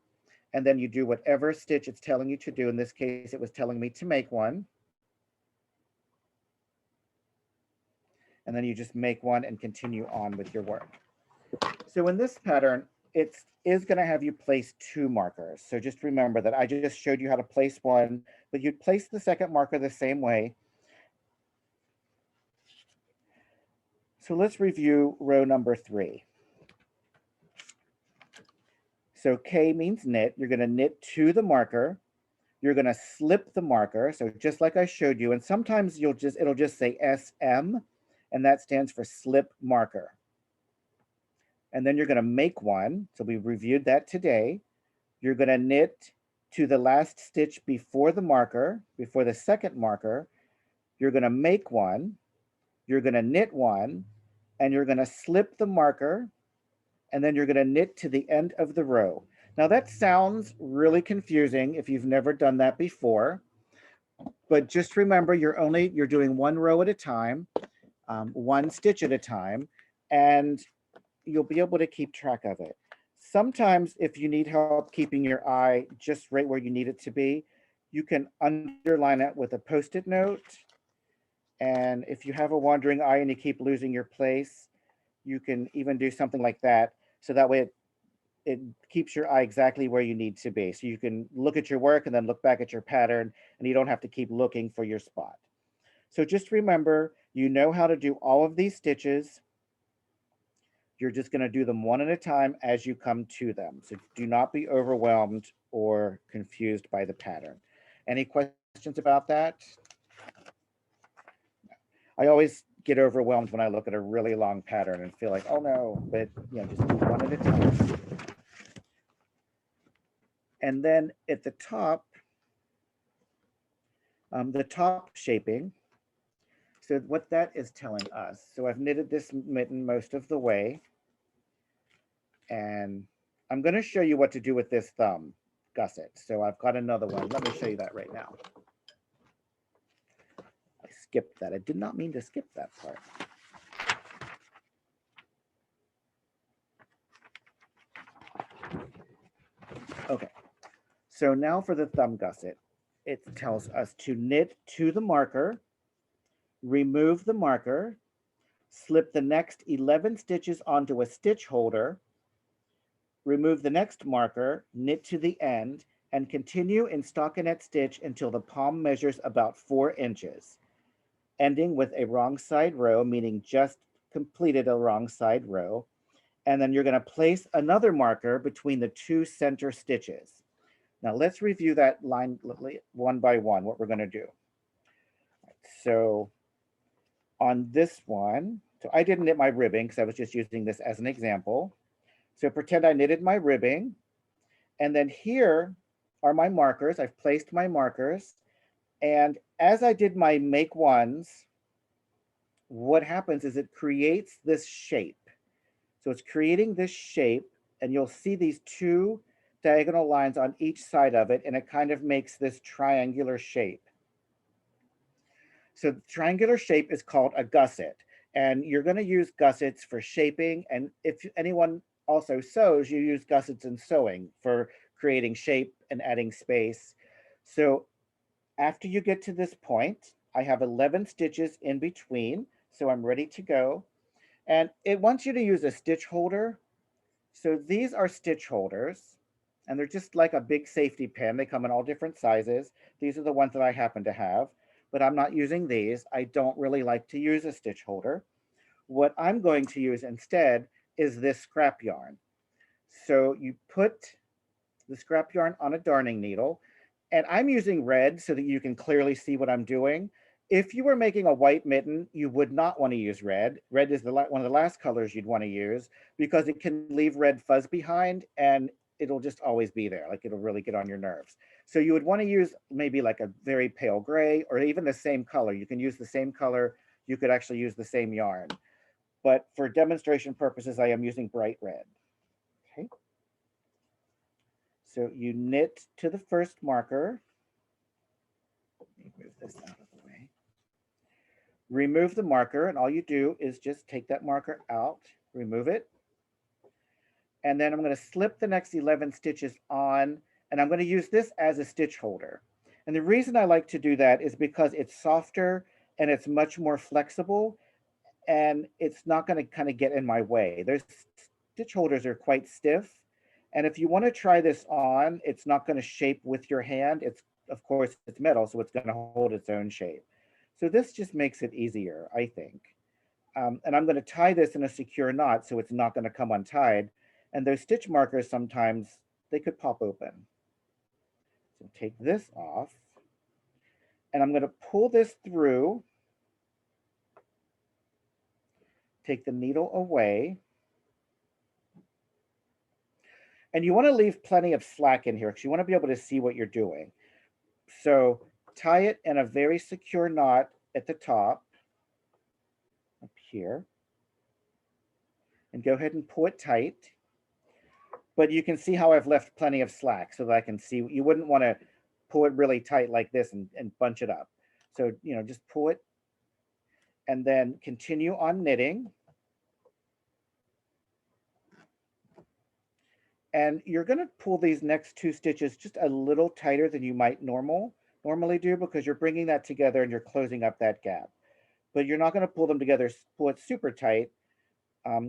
and then you do whatever stitch it's telling you to do. In this case, it was telling me to make one. And then you just make one and continue on with your work. So in this pattern, it is going to have you place 2 markers. So just remember that I just showed you how to place one, but you'd place the second marker the same way. So let's review row number 3. So K means knit. You're going to knit to the marker. You're going to slip the marker. So just like I showed you, and sometimes it'll just say SM, and that stands for slip marker. And then you're going to make one. So we reviewed that today. You're going to knit to the last stitch before the marker, before the second marker. You're going to make one. You're going to knit one, and you're going to slip the marker, and then you're going to knit to the end of the row. Now that sounds really confusing if you've never done that before, but just remember you're doing one row at a time, one stitch at a time, and you'll be able to keep track of it. Sometimes if you need help keeping your eye just right where you need it to be, you can underline it with a Post-it note. And if you have a wandering eye and you keep losing your place, you can even do something like that. So that way it keeps your eye exactly where you need to be. So you can look at your work and then look back at your pattern, and you don't have to keep looking for your spot. So just remember, you know how to do all of these stitches. You're just going to do them one at a time as you come to them. So do not be overwhelmed or confused by the pattern. Any questions about that? I always get overwhelmed when I look at a really long pattern and feel like, oh no, but just do one at a time. And then at the top shaping, so what that is telling us, so I've knitted this mitten most of the way, and I'm going to show you what to do with this thumb gusset. So I've got another one. Let me show you that right now. I skipped that. I did not mean to skip that part. Okay, so now for the thumb gusset, it tells us to knit to the marker, remove the marker, slip the next 11 stitches onto a stitch holder, remove the next marker, knit to the end, and continue in stockinette stitch until the palm measures about 4 inches, ending with a wrong side row, meaning just completed a wrong side row. And then you're going to place another marker between the 2 center stitches. Now let's review that line one by one, what we're going to do. So on this one, So I didn't knit my ribbing because I was just using this as an example. So pretend I knitted my ribbing. And then here are my markers. I've placed my markers. And as I did my make ones, what happens is it creates this shape. So it's creating this shape, and you'll see these two diagonal lines on each side of it, and it kind of makes this triangular shape. So the triangular shape is called a gusset, and you're going to use gussets for shaping. And if anyone also sews, you use gussets in sewing for creating shape and adding space. So after you get to this point, I have 11 stitches in between, so I'm ready to go. And it wants you to use a stitch holder. So these are stitch holders, and they're just like a big safety pin. They come in all different sizes. These are the ones that I happen to have, but I'm not using these. I don't really like to use a stitch holder. What I'm going to use instead is this scrap yarn. So you put the scrap yarn on a darning needle, and I'm using red so that you can clearly see what I'm doing. If you were making a white mitten, you would not want to use red. Red is one of the last colors you'd want to use because it can leave red fuzz behind and it'll just always be there. Like it'll really get on your nerves. So you would want to use maybe like a very pale gray or even the same color. You can use the same color. You could actually use the same yarn. But for demonstration purposes, I am using bright red. Okay. So you knit to the first marker. Let me move this out of the way. Remove the marker, and all you do is just take that marker out, remove it, and then I'm going to slip the next 11 stitches on, and I'm going to use this as a stitch holder. And the reason I like to do that is because it's softer and it's much more flexible, and it's not going to kind of get in my way. Those stitch holders are quite stiff, and if you want to try this on, it's not going to shape with your hand. It's, of course, it's metal, so it's going to hold its own shape. So this just makes it easier, I think. And I'm going to tie this in a secure knot so it's not going to come untied. And those stitch markers, sometimes they could pop open. So take this off, and I'm going to pull this through, take the needle away. And you want to leave plenty of slack in here because you want to be able to see what you're doing. So tie it in a very secure knot at the top, up here, and go ahead and pull it tight. But you can see how I've left plenty of slack so that I can see. You wouldn't want to pull it really tight like this and bunch it up. So, you know, just pull it and then continue on knitting. And you're going to pull these next two stitches just a little tighter than you might normally do because you're bringing that together and you're closing up that gap. But you're not going to pull them together, pull it super tight.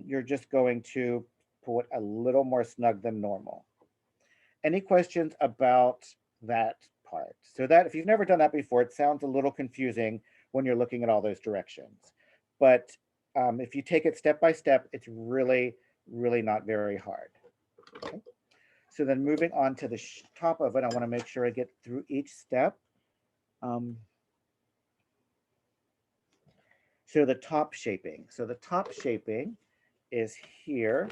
You're just going to pull it a little more snug than normal. Any questions about that part? So that if you've never done that before, it sounds a little confusing when you're looking at all those directions. But if you take it step by step, it's really, really not very hard. Okay. So then moving on to the top of it, I want to make sure I get through each step. So the top shaping. So the top shaping is here.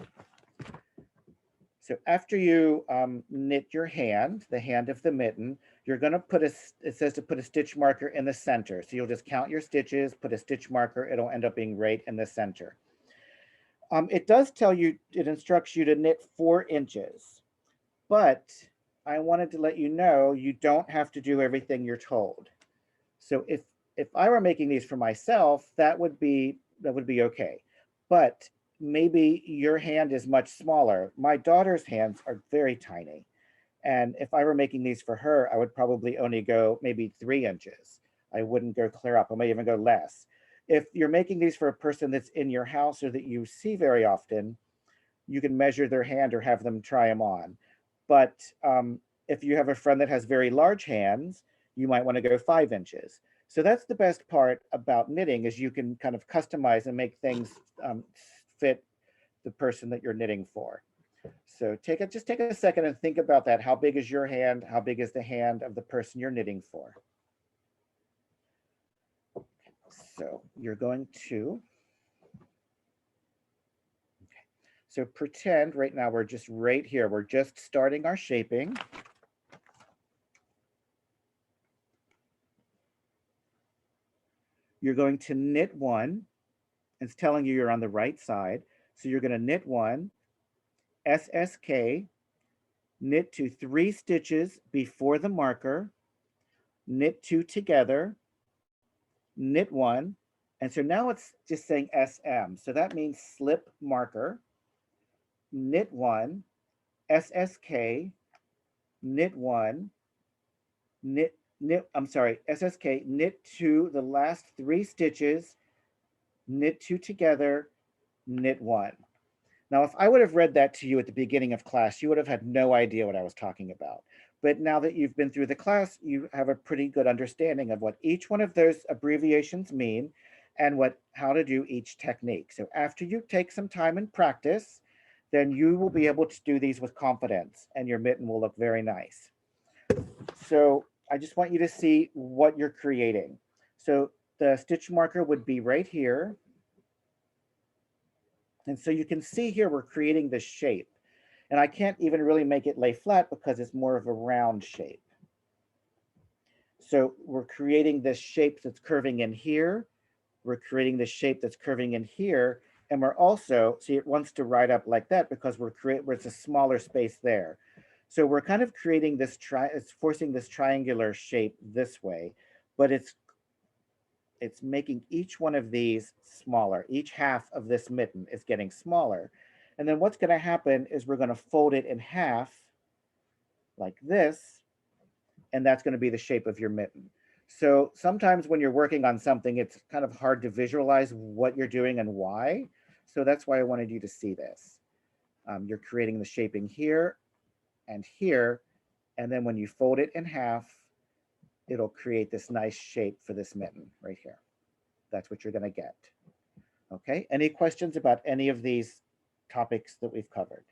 So after you knit your hand, the hand of the mitten, you're going to put it says to put a stitch marker in the center. So you'll just count your stitches, put a stitch marker, it'll end up being right in the center. It does tell you, it instructs you to knit 4 inches, but I wanted to let you know you don't have to do everything you're told. So if I were making these for myself, that would be okay. But maybe your hand is much smaller. My daughter's hands are very tiny. And if I were making these for her, I would probably only go maybe 3 inches. I wouldn't go clear up. I may even go less. If you're making these for a person that's in your house or that you see very often, you can measure their hand or have them try them on. But if you have a friend that has very large hands, you might want to go 5 inches. So that's the best part about knitting is you can kind of customize and make things fit the person that you're knitting for. So just take a second and think about that. How big is your hand? How big is the hand of the person you're knitting for? So you're going to So pretend right now we're just right here. We're just starting our shaping. You're going to knit one. It's telling you you're on the right side. So you're going to knit one, SSK, knit to 3 stitches before the marker, knit 2 together, knit 1. And so now it's just saying SM. So that means slip marker, knit 1, SSK, knit 1, SSK, knit 2, the last 3 stitches, knit 2 together, knit 1. Now, if I would have read that to you at the beginning of class, you would have had no idea what I was talking about. But now that you've been through the class, you have a pretty good understanding of what each one of those abbreviations mean and how to do each technique. So after you take some time and practice, then you will be able to do these with confidence and your mitten will look very nice. So I just want you to see what you're creating. So the stitch marker would be right here. And so you can see here, we're creating this shape. And I can't even really make it lay flat because it's more of a round shape. So we're creating this shape that's curving in here. We're creating this shape that's curving in here. And we're also, see, it wants to ride up like that because it's a smaller space there. So we're kind of creating this, it's forcing this triangular shape this way, but it's making each one of these smaller. Each half of this mitten is getting smaller. And then what's going to happen is we're going to fold it in half like this, and that's going to be the shape of your mitten. So sometimes when you're working on something, it's kind of hard to visualize what you're doing and why. So that's why I wanted you to see this. You're creating the shaping here and here, and then when you fold it in half, it'll create this nice shape for this mitten right here. That's what you're going to get. Okay, any questions about any of these topics that we've covered?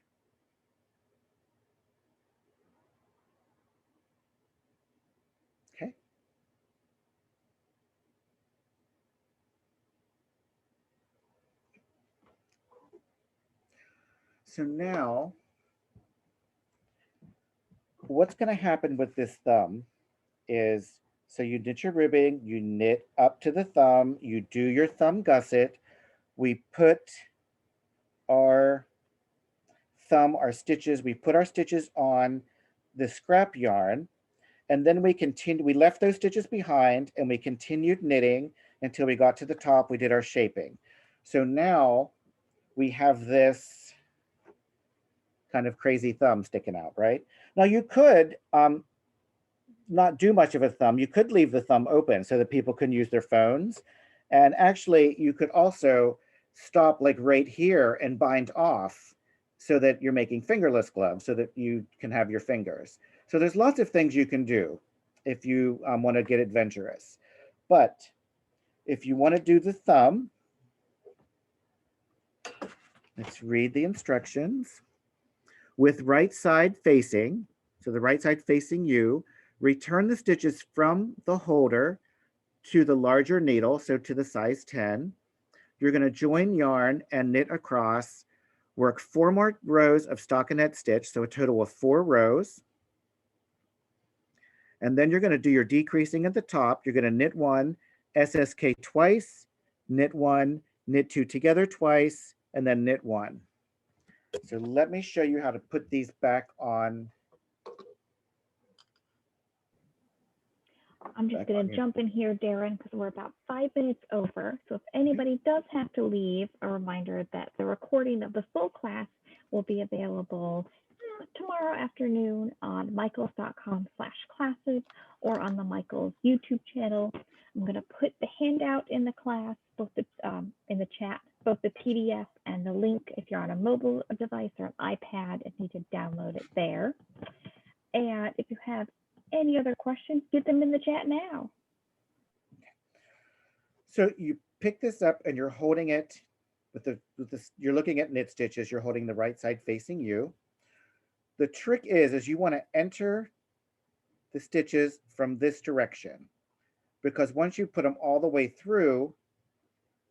Okay. So now, what's going to happen with this thumb is, so you knit your ribbing, you knit up to the thumb, you do your thumb gusset, we put our stitches, we put our stitches on the scrap yarn, and then we left those stitches behind and we continued knitting until we got to the top, we did our shaping. So now we have this kind of crazy thumb sticking out, right? Now you could not do much of a thumb. You could leave the thumb open so that people can use their phones. And actually you could also stop like right here and bind off so that you're making fingerless gloves so that you can have your fingers. So there's lots of things you can do if you want to get adventurous. But if you want to do the thumb, let's read the instructions. With right side facing, so the right side facing you, return the stitches from the holder to the larger needle, so to the size 10. You're going to join yarn and knit across, work 4 more rows of stockinette stitch, so a total of 4 rows. And then you're going to do your decreasing at the top. You're going to knit 1, SSK twice, knit 1, knit 2 together twice, and then knit 1. So let me show you how to put these back on. I'm just going to jump in here, Darren, because we're about 5 minutes over. So if anybody does have to leave, a reminder that the recording of the full class will be available tomorrow afternoon on michaels.com/classes or on the Michaels YouTube channel. I'm going to put the handout in the class, both in the chat, both the PDF and the link if you're on a mobile device or an iPad and need to download it there. And if you have any other questions, get them in the chat now. So you pick this up and you're holding it you're looking at knit stitches, you're holding the right side facing you. The trick is you want to enter the stitches from this direction, because once you put them all the way through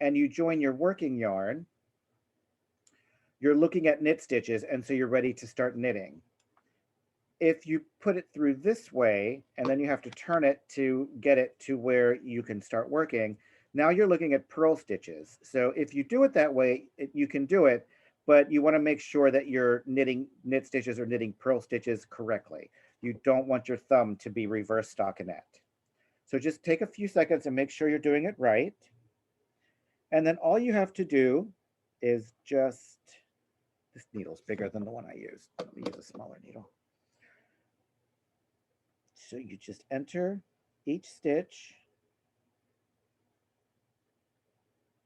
and you join your working yarn, you're looking at knit stitches, and so you're ready to start knitting. If you put it through this way, and then you have to turn it to get it to where you can start working, now you're looking at purl stitches. So if you do it that way, you can do it, but you want to make sure that you're knitting knit stitches or knitting purl stitches correctly. You don't want your thumb to be reverse stockinette. So just take a few seconds and make sure you're doing it right. And then all you have to do is just, this needle's bigger than the one I used. Let me use a smaller needle. So you just enter each stitch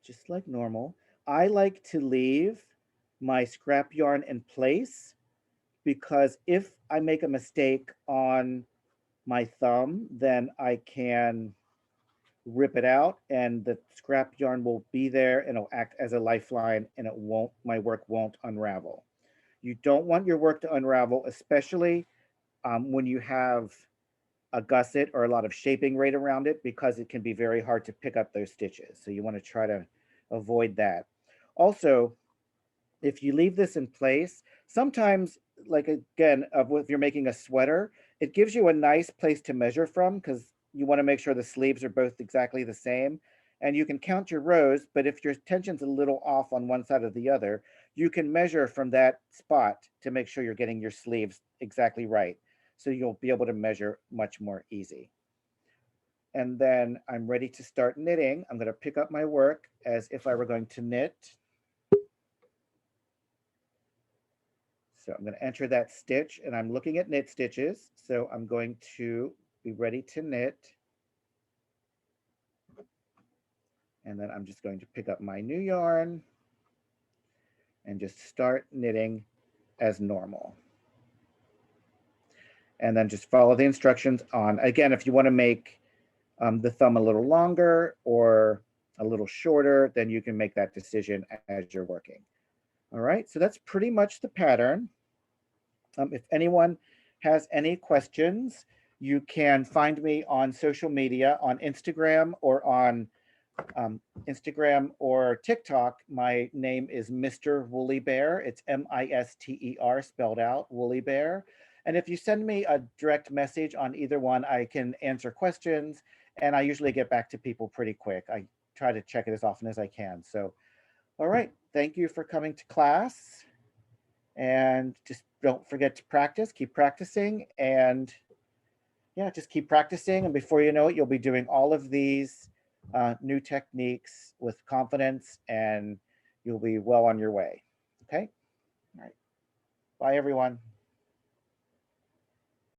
just like normal. I like to leave my scrap yarn in place because if I make a mistake on my thumb, then I can rip it out and the scrap yarn will be there and it'll act as a lifeline and it won't, my work won't unravel. You don't want your work to unravel, especially when you have a gusset or a lot of shaping right around it, because it can be very hard to pick up those stitches. So you want to try to avoid that. Also, if you leave this in place, sometimes, like again, if you're making a sweater, it gives you a nice place to measure from because you want to make sure the sleeves are both exactly the same. And you can count your rows, but if your tension's a little off on one side or the other, you can measure from that spot to make sure you're getting your sleeves exactly right. So you'll be able to measure much more easy. And then I'm ready to start knitting. I'm going to pick up my work as if I were going to knit. So I'm going to enter that stitch and I'm looking at knit stitches. So I'm going to be ready to knit. And then I'm just going to pick up my new yarn and just start knitting as normal. And then just follow the instructions on. Again, if you want to make the thumb a little longer or a little shorter, then you can make that decision as you're working. All right, so that's pretty much the pattern. If anyone has any questions, you can find me on social media, on Instagram or TikTok. My name is Mr. Woolly Bear. It's M-I-S-T-E-R spelled out, Woolly Bear. And if you send me a direct message on either one, I can answer questions, and I usually get back to people pretty quick. I try to check it as often as I can. So, all right, thank you for coming to class. And just don't forget to practice, keep practicing, and yeah, just keep practicing. And before you know it, you'll be doing all of these new techniques with confidence and you'll be well on your way. Okay. All right. Bye, everyone.